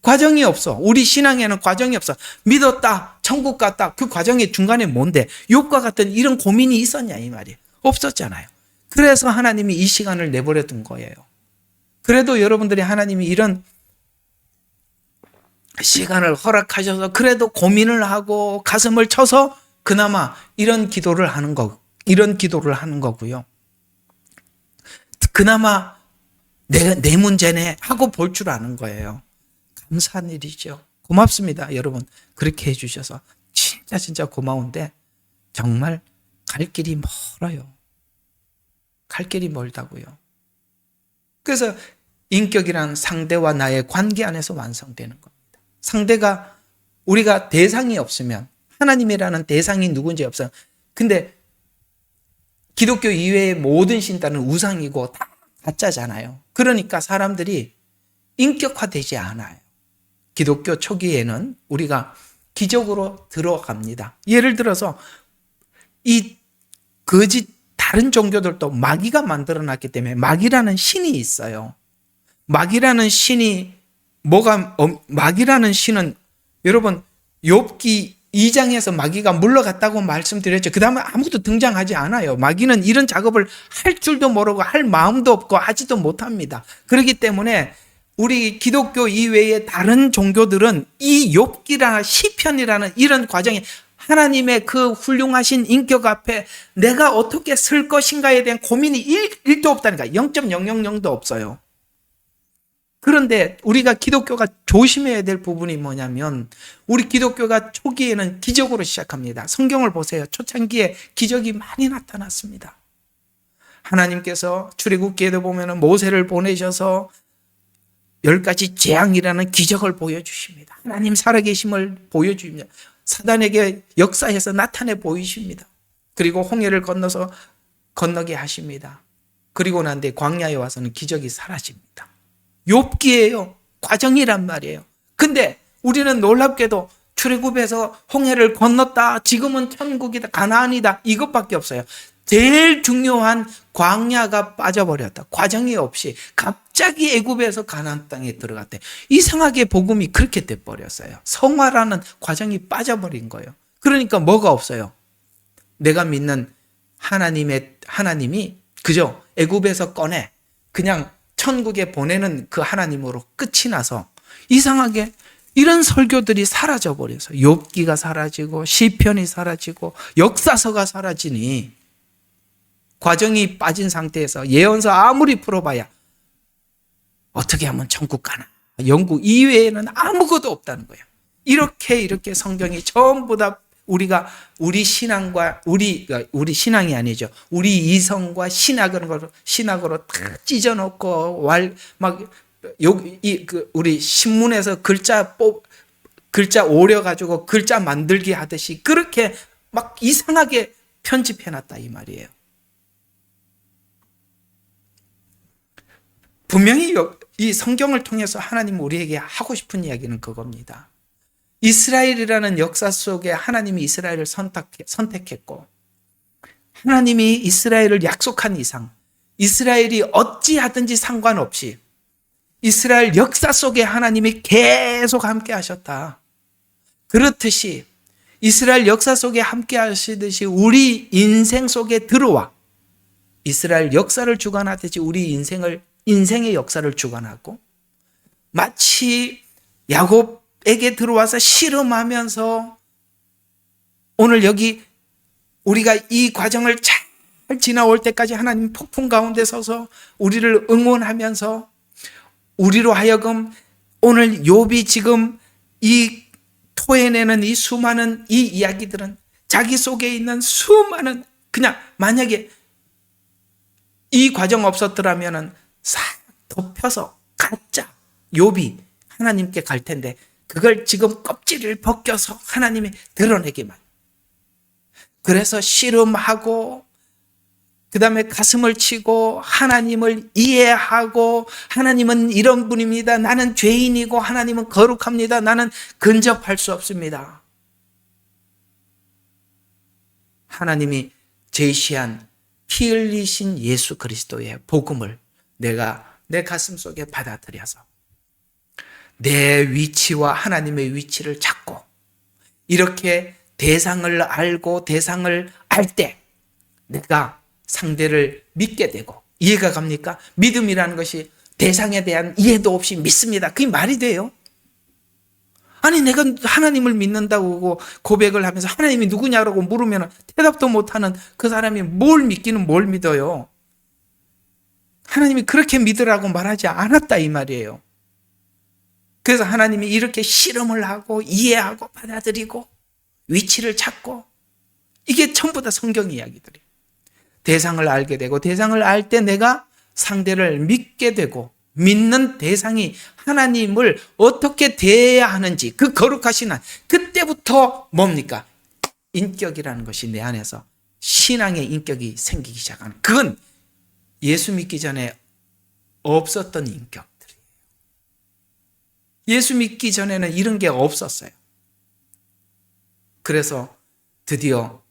과정이 없어. 우리 신앙에는 과정이 없어. 믿었다, 천국 갔다. 그 과정의 중간에 뭔데? 욥과 같은 이런 고민이 있었냐 이 말이에요. 없었잖아요. 그래서 하나님이 이 시간을 내버려 둔 거예요. 그래도 여러분들이 하나님이 이런 시간을 허락하셔서 그래도 고민을 하고 가슴을 쳐서 그나마 이런 기도를 하는 거고요. 그나마 내 문제네 하고 볼 줄 아는 거예요. 감사한 일이죠. 고맙습니다, 여러분. 그렇게 해주셔서 진짜 고마운데 정말 갈 길이 멀어요. 갈 길이 멀다고요. 그래서 인격이란 상대와 나의 관계 안에서 완성되는 겁니다. 상대가 우리가 대상이 없으면 하나님이라는 대상이 누군지 없어요. 근데 기독교 이외의 모든 신단은 우상이고 다 가짜잖아요. 그러니까 사람들이 인격화되지 않아요. 기독교 초기에는 우리가 기적으로 들어갑니다. 예를 들어서 이 거짓 다른 종교들도 마귀가 만들어놨기 때문에 마귀라는 신이 있어요. 마귀라는 신은 여러분 욥기 2장에서 마귀가 물러갔다고 말씀드렸죠. 그 다음에 아무도 등장하지 않아요. 마귀는 이런 작업을 할 줄도 모르고 할 마음도 없고 하지도 못합니다. 그렇기 때문에 우리 기독교 이외의 다른 종교들은 이 욥기나 시편이라는 이런 과정에 하나님의 그 훌륭하신 인격 앞에 내가 어떻게 쓸 것인가에 대한 고민이 1도 없다니까. 0.000도 없어요. 그런데 우리가 기독교가 조심해야 될 부분이 뭐냐면 우리 기독교가 초기에는 기적으로 시작합니다. 성경을 보세요. 초창기에 기적이 많이 나타났습니다. 하나님께서 출애굽기에도 보면 모세를 보내셔서 10가지 재앙이라는 기적을 보여주십니다. 하나님 살아계심을 보여주십니다. 사단에게 역사해서 나타내 보이십니다. 그리고 홍해를 건너게 하십니다. 그리고 난 뒤에 광야에 와서는 기적이 사라집니다. 욥기예요. 과정이란 말이에요. 근데 우리는 놀랍게도 출애굽에서 홍해를 건넜다. 지금은 천국이다. 가나안이다. 이것밖에 없어요. 제일 중요한 광야가 빠져버렸다. 과정이 없이 갑자기 애굽에서 가나안 땅에 들어갔대. 이상하게 복음이 그렇게 돼버렸어요. 성화라는 과정이 빠져버린 거예요. 그러니까 뭐가 없어요. 내가 믿는 하나님이 그저 애굽에서 꺼내 그냥 천국에 보내는 그 하나님으로 끝이 나서 이상하게 이런 설교들이 사라져버려서 욥기가 사라지고 시편이 사라지고 역사서가 사라지니 과정이 빠진 상태에서 예언서 아무리 풀어봐야 어떻게 하면 천국 가나 영국 이외에는 아무것도 없다는 거예요. 이렇게 성경이 전부 다 우리 신앙과 우리 신앙이 아니죠. 우리 이성과 신학으로 다 찢어놓고 우리 신문에서 글자 오려 가지고 글자 만들기 하듯이 그렇게 막 이상하게 편집해놨다 이 말이에요. 분명히 이 성경을 통해서 하나님 우리에게 하고 싶은 이야기는 그겁니다. 이스라엘이라는 역사 속에 하나님이 이스라엘을 선택했고 하나님이 이스라엘을 약속한 이상 이스라엘이 어찌하든지 상관없이 이스라엘 역사 속에 하나님이 계속 함께 하셨다. 그렇듯이 이스라엘 역사 속에 함께 하시듯이 우리 인생 속에 들어와 이스라엘 역사를 주관하듯이 우리 인생의 역사를 주관하고 마치 야곱에게 들어와서 씨름하면서 오늘 여기 우리가 이 과정을 잘 지나올 때까지 하나님 폭풍 가운데 서서 우리를 응원하면서 우리로 하여금 오늘 욥이 지금 이 토해내는 이 수많은 이 이야기들은 자기 속에 있는 수많은, 그냥 만약에 이 과정 없었더라면은 싹 덮여서 가짜 욥이 하나님께 갈 텐데, 그걸 지금 껍질을 벗겨서 하나님이 드러내기만. 그래서 씨름하고 그 다음에 가슴을 치고 하나님을 이해하고, 하나님은 이런 분입니다, 나는 죄인이고 하나님은 거룩합니다, 나는 근접할 수 없습니다. 하나님이 제시한 피 흘리신 예수 그리스도의 복음을 내가 내 가슴 속에 받아들여서 내 위치와 하나님의 위치를 찾고, 이렇게 대상을 알고 대상을 알 때 내가 상대를 믿게 되고, 이해가 갑니까? 믿음이라는 것이 대상에 대한 이해도 없이 믿습니다. 그게 말이 돼요? 아니, 내가 하나님을 믿는다고 고백을 하면서 하나님이 누구냐고 물으면 대답도 못하는 그 사람이 뭘 믿기는 뭘 믿어요? 하나님이 그렇게 믿으라고 말하지 않았다 이 말이에요. 그래서 하나님이 이렇게 실험을 하고 이해하고 받아들이고 위치를 찾고, 이게 전부 다 성경 이야기들이에요. 대상을 알게 되고, 대상을 알 때 내가 상대를 믿게 되고, 믿는 대상이 하나님을 어떻게 대해야 하는지, 그 거룩하신 한, 그때부터 뭡니까? 인격이라는 것이 내 안에서 신앙의 인격이 생기기 시작하는, 그건 예수 믿기 전에 없었던 인격들이에요. 예수 믿기 전에는 이런 게 없었어요. 그래서 드디어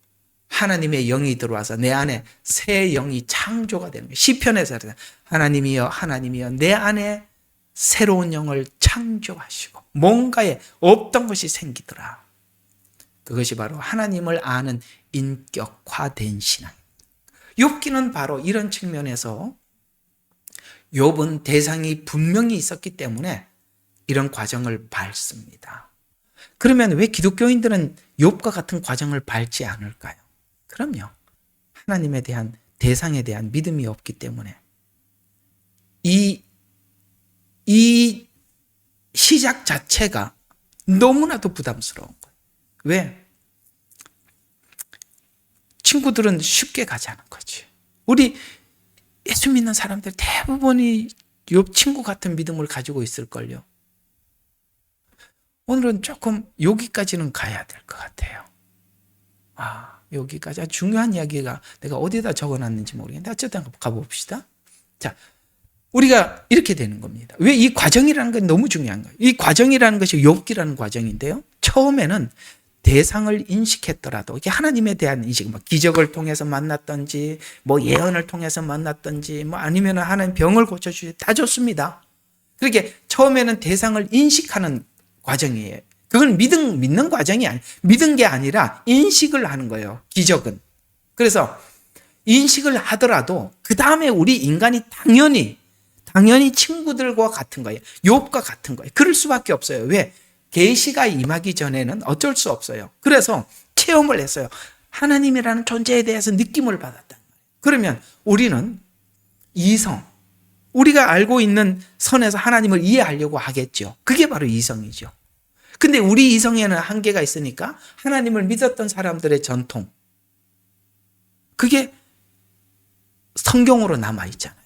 하나님의 영이 들어와서 내 안에 새 영이 창조가 되는 거예요. 시편에서 하나님이여 하나님이여 내 안에 새로운 영을 창조하시고 뭔가에 없던 것이 생기더라. 그것이 바로 하나님을 아는 인격화된 신앙. 욥기는 바로 이런 측면에서, 욥은 대상이 분명히 있었기 때문에 이런 과정을 밟습니다. 그러면 왜 기독교인들은 욥과 같은 과정을 밟지 않을까요? 그럼요, 하나님에 대한, 대상에 대한 믿음이 없기 때문에 이 시작 자체가 너무나도 부담스러운 거예요. 왜? 친구들은 쉽게 가지 않은 거지. 우리 예수 믿는 사람들 대부분이 욥 친구 같은 믿음을 가지고 있을걸요. 오늘은 조금 여기까지는 가야 될 것 같아요. 여기까지 아주 중요한 이야기가 내가 어디다 적어놨는지 모르겠는데 어쨌든 가봅시다. 자, 우리가 이렇게 되는 겁니다. 왜 이 과정이라는 건 너무 중요한 거예요. 이 과정이라는 것이 욥기라는 과정인데요, 처음에는 대상을 인식했더라도 이게 하나님에 대한 인식, 뭐 기적을 통해서 만났던지, 뭐 예언을 통해서 만났던지, 뭐 아니면 하나님 병을 고쳐주시, 다 좋습니다. 그렇게 처음에는 대상을 인식하는 과정이에요. 그건 믿는 과정이 아니에요. 믿은 게 아니라 인식을 하는 거예요, 기적은. 그래서 인식을 하더라도 그 다음에 우리 인간이 당연히 친구들과 같은 거예요. 욥과 같은 거예요. 그럴 수밖에 없어요. 왜? 계시가 임하기 전에는 어쩔 수 없어요. 그래서 체험을 했어요. 하나님이라는 존재에 대해서 느낌을 받았다. 그러면 우리는 이성, 우리가 알고 있는 선에서 하나님을 이해하려고 하겠죠. 그게 바로 이성이죠. 근데 우리 이성에는 한계가 있으니까 하나님을 믿었던 사람들의 전통, 그게 성경으로 남아있잖아요.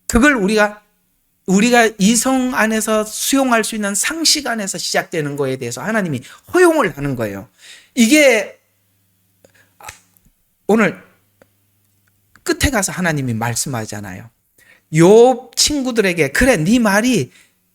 그걸 우리가 이성 안에서 수용할 수 있는 상식 안에서 시작되는 거에 대해서 하나님이 허용을 하는 거예요. 이게 오늘 끝에 가서 하나님이 말씀하잖아요. 욥 친구들에게, 그래 네 말이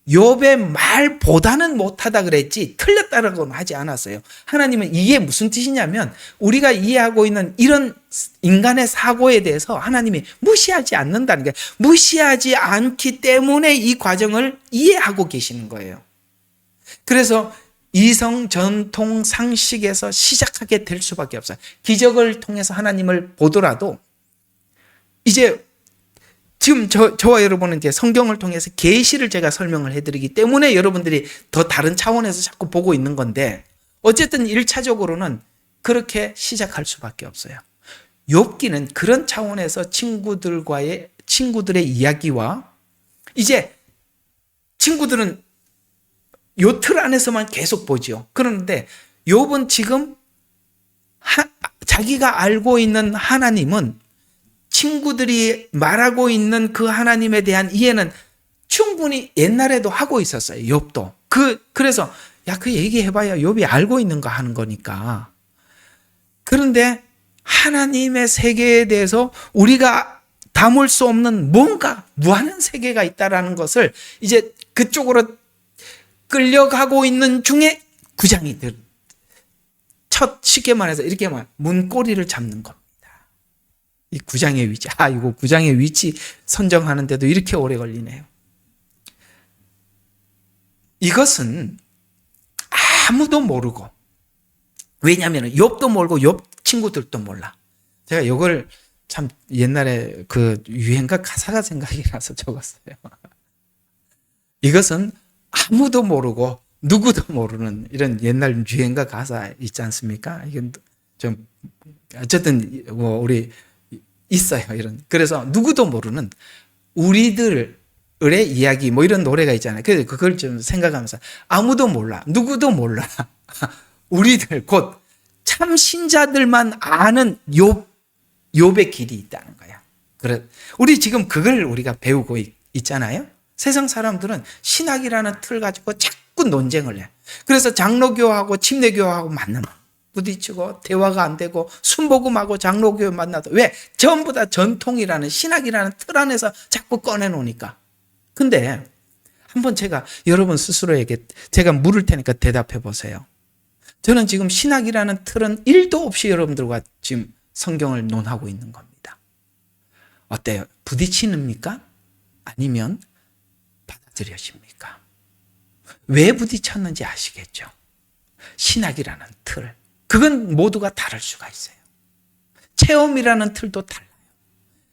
욥의 말보다는 못하다 그랬지 틀렸다라고는 하지 않았어요. 하나님은 이게 무슨 뜻이냐면, 우리가 이해하고 있는 이런 인간의 사고에 대해서 하나님이 무시하지 않는다는 거예요. 무시하지 않기 때문에 이 과정을 이해하고 계시는 거예요. 그래서 이성, 전통, 상식에서 시작하게 될 수밖에 없어요. 기적을 통해서 하나님을 보더라도, 이제 지금 저와 여러분은 이제 성경을 통해서 계시를 제가 설명을 해드리기 때문에 여러분들이 더 다른 차원에서 자꾸 보고 있는 건데, 어쨌든 1차적으로는 그렇게 시작할 수밖에 없어요. 욥기는 그런 차원에서 친구들의 이야기와 이제 친구들은 요 틀 안에서만 계속 보죠. 그런데 욥은 지금 자기가 알고 있는 하나님은 친구들이 말하고 있는 그 하나님에 대한 이해는 충분히 옛날에도 하고 있었어요. 욥도. 그래서 야, 그 얘기해봐야 욥이 알고 있는 거 하는 거니까. 그런데 하나님의 세계에 대해서 우리가 담을 수 없는 뭔가 무한한 세계가 있다라는 것을 이제 그쪽으로 끌려가고 있는 중에 구장이 쉽게 말해서 이렇게 문고리를 잡는 겁니다. 이 구장의 위치. 이거 구장의 위치 선정하는데도 이렇게 오래 걸리네요. 이것은 아무도 모르고, 왜냐하면 욥도 모르고 욥 친구들도 몰라. 제가 이걸 참 옛날에 그 유행가 가사가 생각이 나서 적었어요. 이것은 아무도 모르고 누구도 모르는 이런 옛날 유행가 가사 있지 않습니까? 이건 좀 어쨌든 뭐 우리 있어요, 이런. 그래서 누구도 모르는 우리들의 이야기 뭐 이런 노래가 있잖아요. 그래서 그걸 좀 생각하면서 아무도 몰라, 누구도 몰라. 우리들 곧 참 신자들만 아는 욥의 길이 있다는 거야. 그래, 우리 지금 그걸 우리가 배우고 있잖아요. 세상 사람들은 신학이라는 틀 가지고 자꾸 논쟁을 해. 그래서 장로교하고 침례교하고 만나면 부딪히고 대화가 안 되고 순복음하고 장로교 만나도 왜? 전부 다 전통이라는 신학이라는 틀 안에서 자꾸 꺼내놓으니까. 근데 한번 제가 여러분 스스로에게 제가 물을 테니까 대답해 보세요. 저는 지금 신학이라는 틀은 1도 없이 여러분들과 지금 성경을 논하고 있는 겁니다. 어때요? 부딪히십니까? 아니면 받아들여집니까? 왜 부딪혔는지 아시겠죠? 신학이라는 틀. 그건 모두가 다를 수가 있어요. 체험이라는 틀도 달라요.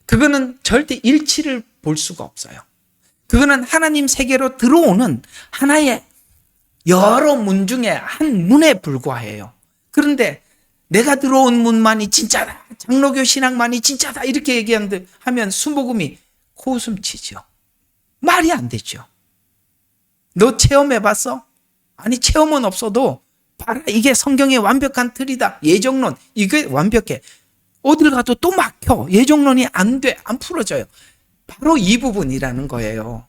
그거는 절대 일치를 볼 수가 없어요. 그거는 하나님 세계로 들어오는 하나의 여러 문 중에 한 문에 불과해요. 그런데 내가 들어온 문만이 진짜다, 장로교 신학만이 진짜다 이렇게 얘기하면 순복음이 코웃음 치죠. 말이 안 되죠. 너 체험해봤어? 아니, 체험은 없어도 봐라, 이게 성경의 완벽한 틀이다. 예정론, 이게 완벽해. 어딜 가도 또 막혀. 예정론이 안 돼, 안 풀어져요. 바로 이 부분이라는 거예요.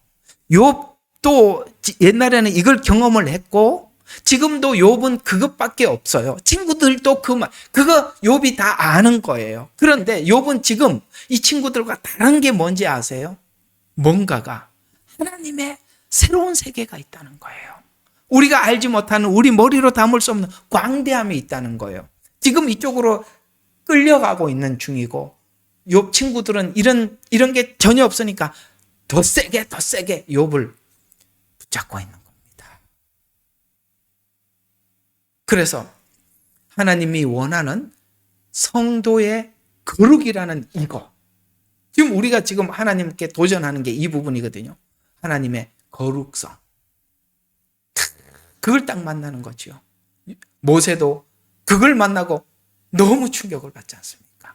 욥도 옛날에는 이걸 경험을 했고 지금도 욥은 그것밖에 없어요. 친구들도 그거 욥이 다 아는 거예요. 그런데 욥은 지금 이 친구들과 다른 게 뭔지 아세요? 뭔가가 하나님의 새로운 세계가 있다는 거예요. 우리가 알지 못하는, 우리 머리로 담을 수 없는 광대함이 있다는 거예요. 지금 이쪽으로 끌려가고 있는 중이고 욥 친구들은 이런 게 전혀 없으니까 더 세게 욥을 붙잡고 있는 겁니다. 그래서 하나님이 원하는 성도의 거룩이라는 이거, 지금 우리가 지금 하나님께 도전하는 게 이 부분이거든요. 하나님의 거룩성. 그걸 딱 만나는 거죠. 모세도 그걸 만나고 너무 충격을 받지 않습니까?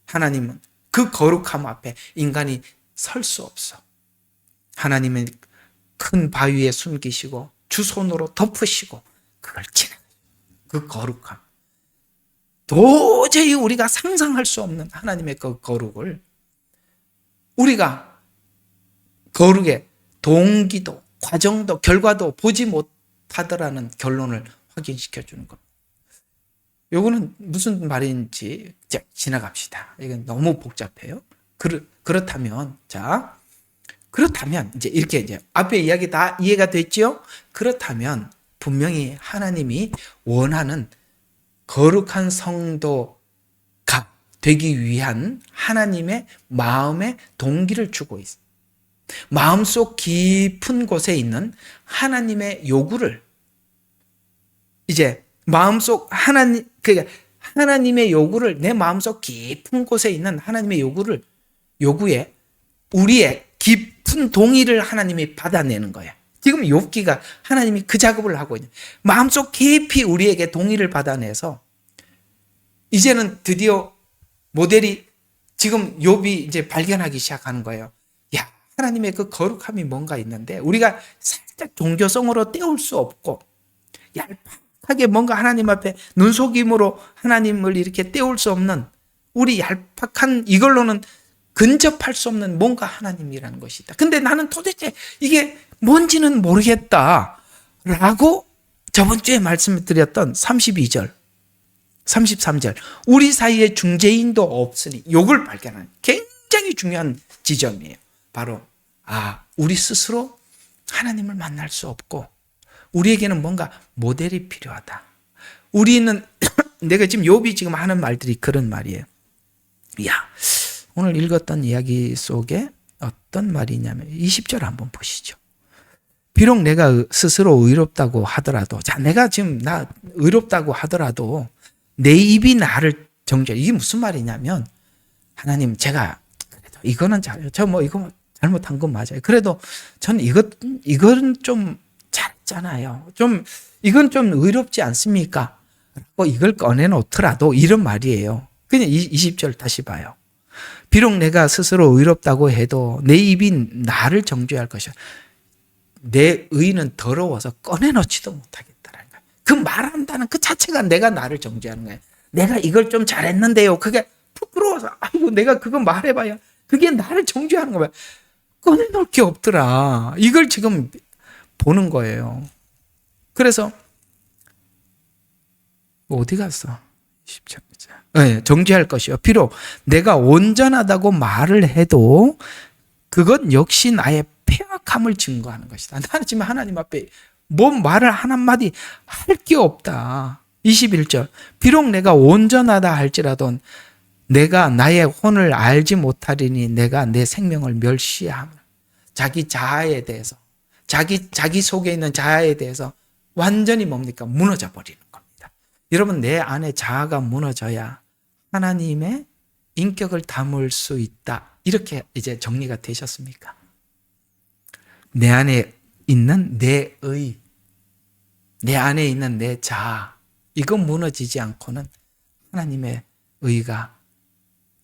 하나님은 그 거룩함 앞에 인간이 설 수 없어. 하나님은 큰 바위에 숨기시고 주 손으로 덮으시고 그걸 지나가요. 그 거룩함. 도저히 우리가 상상할 수 없는 하나님의 그 거룩을 우리가 거룩의 동기도, 과정도, 결과도 보지 못하더라는 결론을 확인시켜 주는 겁니다. 요거는 무슨 말인지 지나갑시다. 이건 너무 복잡해요. 그렇다면 이제 이렇게 이제 앞에 이야기 다 이해가 됐죠? 그렇다면 분명히 하나님이 원하는 거룩한 성도가 되기 위한 하나님의 마음의 동기를 주고 있어요. 마음속 깊은 곳에 있는 하나님의 요구를 이제 마음속 하나님의 요구를, 내 마음속 깊은 곳에 있는 하나님의 요구에 우리의 깊은 동의를 하나님이 받아내는 거예요. 지금 욥기가 하나님이 그 작업을 하고 있는 마음속 깊이 우리에게 동의를 받아내서 이제는 드디어 모델이 지금 욥이 이제 발견하기 시작하는 거예요. 야, 하나님의 그 거룩함이 뭔가 있는데 우리가 살짝 종교성으로 때울 수 없고 얄팍하게 뭔가 하나님 앞에 눈속임으로 하나님을 이렇게 때울 수 없는 우리 얄팍한 이걸로는 근접할 수 없는 뭔가 하나님이라는 것이 있다. 근데 나는 도대체 이게 뭔지는 모르겠다 라고 저번 주에 말씀드렸던 32절 33절 우리 사이에 중재인도 없으니 요걸 발견하는 굉장히 중요한 지점이에요. 바로 우리 스스로 하나님을 만날 수 없고 우리에게는 뭔가 모델이 필요하다. 우리는 내가 지금 욥이 지금 하는 말들이 그런 말이에요. 오늘 읽었던 이야기 속에 어떤 말이냐면 20절 한번 보시죠. 비록 내가 스스로 의롭다고 하더라도 내가 지금 나 의롭다고 하더라도 내 입이 나를 정죄. 이게 무슨 말이냐면 하나님 제가 그래도 이거는 이거 잘못한 건 맞아요. 그래도 저는 이건 좀 잘했잖아요. 이건 좀 의롭지 않습니까? 이걸 꺼내놓더라도 이런 말이에요. 그냥 20절 다시 봐요. 비록 내가 스스로 의롭다고 해도 내 입이 나를 정죄할 것이야. 내 의는 더러워서 꺼내놓지도 못하겠다라는 거야. 그 말한다는 그 자체가 내가 나를 정죄하는 거야. 내가 이걸 좀 잘했는데요. 그게 부끄러워서 내가 그거 말해봐야 그게 나를 정죄하는 거야. 꺼내놓을 게 없더라. 이걸 지금 보는 거예요. 그래서 어디 갔어? 10절. 정죄할 것이요. 비록 내가 온전하다고 말을 해도 그것 역시 나의 폐악함을 증거하는 것이다. 나는 지금 하나님 앞에 뭔 말을 한마디 할 게 없다. 21절. 비록 내가 온전하다 할지라도 내가 나의 혼을 알지 못하리니 내가 내 생명을 멸시함. 자기 자아에 대해서 자기 속에 있는 자아에 대해서 완전히 뭡니까? 무너져 버리는 겁니다. 여러분 내 안에 자아가 무너져야 하나님의 인격을 담을 수 있다. 이렇게 이제 정리가 되셨습니까? 내 안에 있는 내 안에 있는 내 자아, 이건 무너지지 않고는 하나님의 의가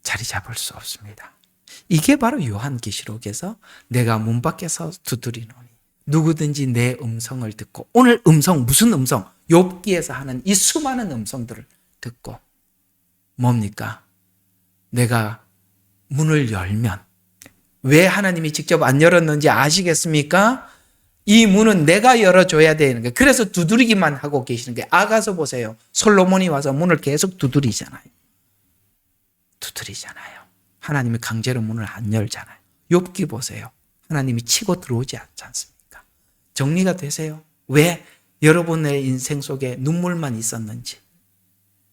자리 잡을 수 없습니다. 이게 바로 요한계시록에서 내가 문 밖에서 두드리노니 누구든지 내 음성을 듣고, 오늘 음성 무슨 음성? 욥기에서 하는 이 수많은 음성들을 듣고 뭡니까? 내가 문을 열면, 왜 하나님이 직접 안 열었는지 아시겠습니까? 이 문은 내가 열어줘야 되는 거예요. 그래서 두드리기만 하고 계시는 거예요. 아가서 보세요. 솔로몬이 와서 문을 계속 두드리잖아요. 하나님이 강제로 문을 안 열잖아요. 욥기 보세요. 하나님이 치고 들어오지 않지 않습니까? 정리가 되세요? 왜 여러분의 인생 속에 눈물만 있었는지,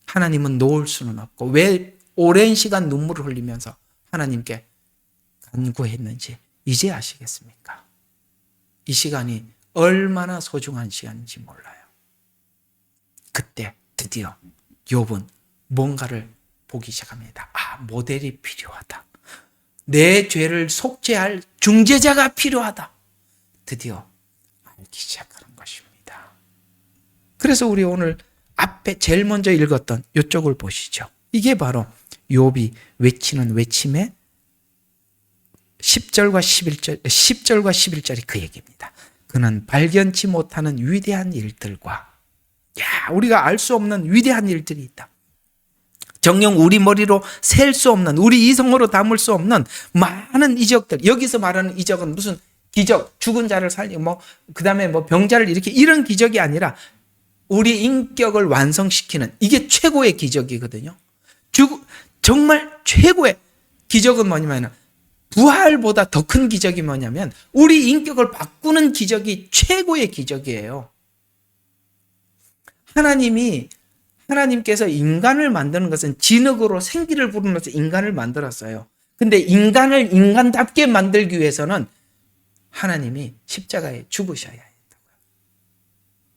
하나님은 놓을 수는 없고 왜 오랜 시간 눈물을 흘리면서 하나님께 간구했는지 이제 아시겠습니까? 이 시간이 얼마나 소중한 시간인지 몰라요. 그때 드디어 욥은 뭔가를 보기 시작합니다. 모델이 필요하다. 내 죄를 속죄할 중재자가 필요하다. 드디어 알기 시작하는 것입니다. 그래서 우리 오늘 앞에 제일 먼저 읽었던 이쪽을 보시죠. 이게 바로 욥이 외치는 외침의 10절과 11절이 그 얘기입니다. 그는 발견치 못하는 위대한 일들과, 우리가 알 수 없는 위대한 일들이 있다. 정녕 우리 머리로 셀 수 없는, 우리 이성으로 담을 수 없는 많은 이적들. 여기서 말하는 이적은 무슨 기적, 죽은 자를 살리고 그 다음에 병자를 일으키, 이런 기적이 아니라 우리 인격을 완성시키는, 이게 최고의 기적이거든요. 정말 최고의 기적은 뭐냐면, 부활보다 더 큰 기적이 뭐냐면 우리 인격을 바꾸는 기적이 최고의 기적이에요. 하나님께서 인간을 만드는 것은 진흙으로 생기를 부르면서 인간을 만들었어요. 근데 인간을 인간답게 만들기 위해서는 하나님이 십자가에 죽으셔야 했다고요.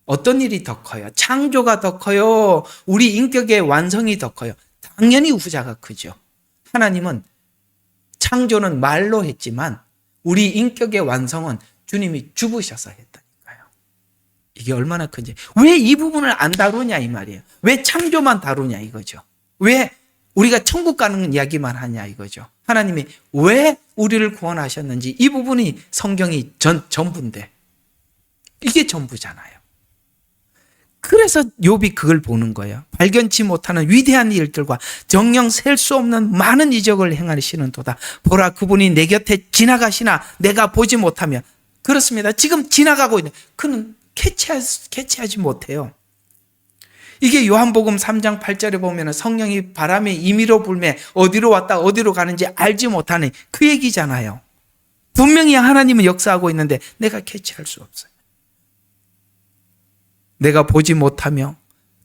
어떤 일이 더 커요? 창조가 더 커요? 우리 인격의 완성이 더 커요? 당연히 후자가 크죠. 하나님은 창조는 말로 했지만 우리 인격의 완성은 주님이 죽으셔서 했다니까요. 이게 얼마나 큰지. 왜 이 부분을 안 다루냐 이 말이에요. 왜 창조만 다루냐 이거죠. 왜 우리가 천국 가는 이야기만 하냐 이거죠. 하나님이 왜 우리를 구원하셨는지 이 부분이 성경이 전부인데 이게 전부잖아요. 그래서 욥이 그걸 보는 거예요. 발견치 못하는 위대한 일들과 정녕 셀 수 없는 많은 이적을 행하시는도다. 보라, 그분이 내 곁에 지나가시나 내가 보지 못하며. 그렇습니다. 지금 지나가고 있는 그는 캐치하지 못해요. 이게 요한복음 3장 8절에 보면 성령이 바람에 임의로 불매 어디로 왔다 어디로 가는지 알지 못하는 그 얘기잖아요. 분명히 하나님은 역사하고 있는데 내가 캐치할 수 없어요. 내가 보지 못하며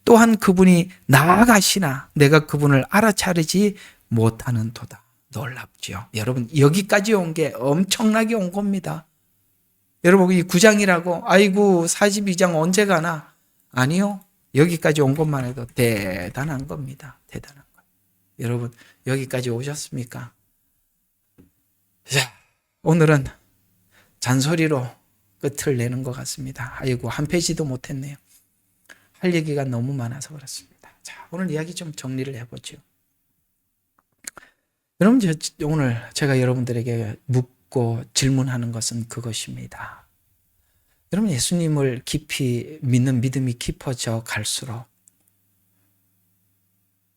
또한 그분이 나아가시나 내가 그분을 알아차리지 못하는 도다. 놀랍죠. 여러분, 여기까지 온 게 엄청나게 온 겁니다. 여러분, 이 9장이라고 아이고 42장 언제 가나? 아니요. 여기까지 온 것만 해도 대단한 겁니다. 대단한 거. 여러분, 여기까지 오셨습니까? 자, 오늘은 잔소리로 끝을 내는 것 같습니다. 아이고, 한 페이지도 못했네요. 할 얘기가 너무 많아서 그렇습니다. 자, 오늘 이야기 좀 정리를 해보죠. 여러분, 오늘 제가 여러분들에게 묻고 질문하는 것은 그것입니다. 여러분, 예수님을 깊이 믿는 믿음이 깊어져 갈수록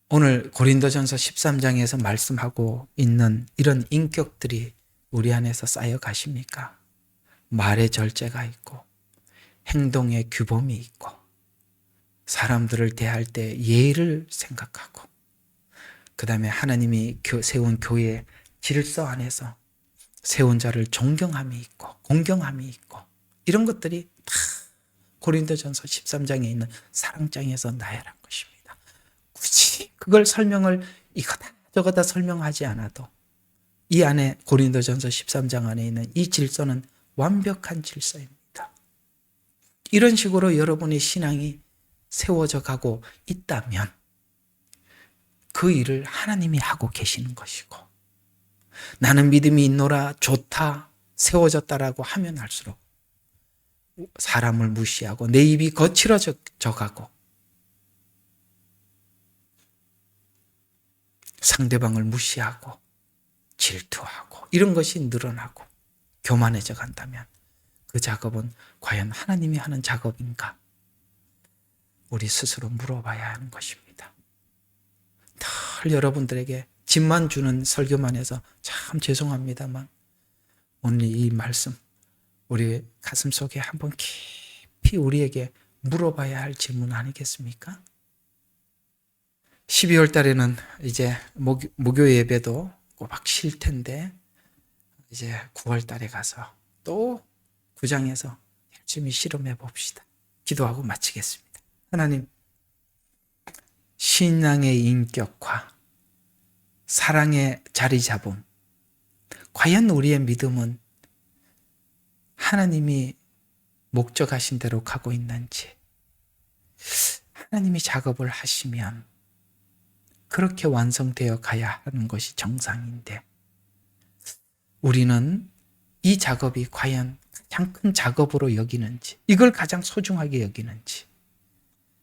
오늘 고린도전서 13장에서 말씀하고 있는 이런 인격들이 우리 안에서 쌓여 가십니까? 말의 절제가 있고 행동의 규범이 있고 사람들을 대할 때 예의를 생각하고 그 다음에 하나님이 세운 교회의 질서 안에서 세운 자를 존경함이 있고 공경함이 있고 이런 것들이 다 고린도전서 13장에 있는 사랑장에서 나열한 것입니다. 굳이 그걸 설명을 이거다 저거다 설명하지 않아도 이 안에 고린도전서 13장 안에 있는 이 질서는 완벽한 질서입니다. 이런 식으로 여러분의 신앙이 세워져 가고 있다면 그 일을 하나님이 하고 계시는 것이고 나는 믿음이 있노라 좋다 세워졌다라고 하면 할수록 사람을 무시하고 내 입이 거칠어져 가고 상대방을 무시하고 질투하고 이런 것이 늘어나고 교만해져 간다면 그 작업은 과연 하나님이 하는 작업인가? 우리 스스로 물어봐야 하는 것입니다. 늘 여러분들에게 짐만 주는 설교만 해서 참 죄송합니다만 오늘 이 말씀 우리 가슴 속에 한번 깊이 우리에게 물어봐야 할 질문 아니겠습니까? 12월 달에는 이제 목요 예배도 꼬박 쉴 텐데 이제 9월 달에 가서 또 9장에서 열심히 실험해 봅시다. 기도하고 마치겠습니다. 하나님, 신앙의 인격화, 사랑의 자리 잡음, 과연 우리의 믿음은 하나님이 목적하신 대로 가고 있는지, 하나님이 작업을 하시면 그렇게 완성되어 가야 하는 것이 정상인데 우리는 이 작업이 과연 가장 큰 작업으로 여기는지, 이걸 가장 소중하게 여기는지,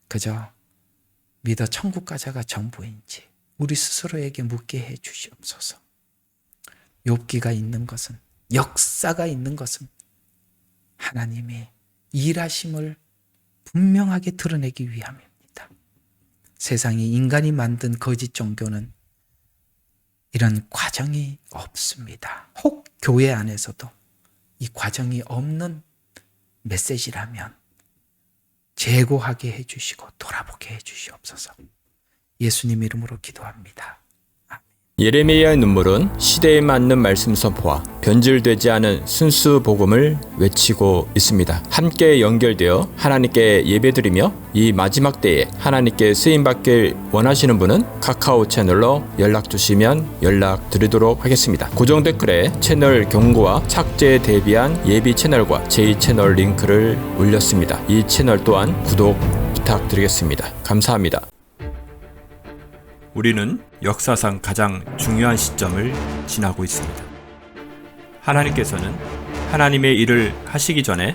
그저 믿어 천국 가자가 전부인지 우리 스스로에게 묻게 해 주시옵소서. 욥기가 있는 것은, 역사가 있는 것은 하나님이 일하심을 분명하게 드러내기 위함입니다. 세상이 인간이 만든 거짓 종교는 이런 과정이 없습니다. 혹 교회 안에서도 이 과정이 없는 메시지라면 재고하게 해주시고 돌아보게 해주시옵소서. 예수님 이름으로 기도합니다. 예레미야의 눈물은 시대에 맞는 말씀 선포와 변질되지 않은 순수 복음을 외치고 있습니다. 함께 연결되어 하나님께 예배드리며 이 마지막 때에 하나님께 쓰임받길 원하시는 분은 카카오 채널로 연락 주시면 연락드리도록 하겠습니다. 고정 댓글에 채널 경고와 착제에 대비한 예비 채널과 제2채널 링크를 올렸습니다. 이 채널 또한 구독 부탁드리겠습니다. 감사합니다. 우리는 역사상 가장 중요한 시점을 지나고 있습니다. 하나님께서는 하나님의 일을 하시기 전에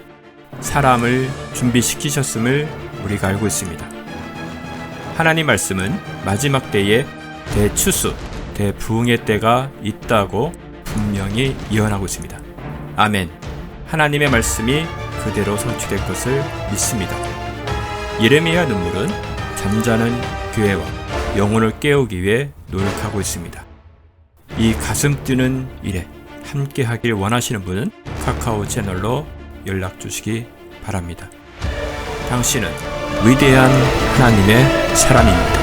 사람을 준비시키셨음을 우리가 알고 있습니다. 하나님 말씀은 마지막 때에 대추수, 대부흥의 때가 있다고 분명히 예언하고 있습니다. 아멘. 하나님의 말씀이 그대로 성취될 것을 믿습니다. 예레미야 눈물은 잠자는 교회와 영혼을 깨우기 위해 노력하고 있습니다. 이 가슴 뛰는 일에 함께 하길 원하시는 분은 카카오 채널로 연락 주시기 바랍니다. 당신은 위대한 하나님의 사람입니다.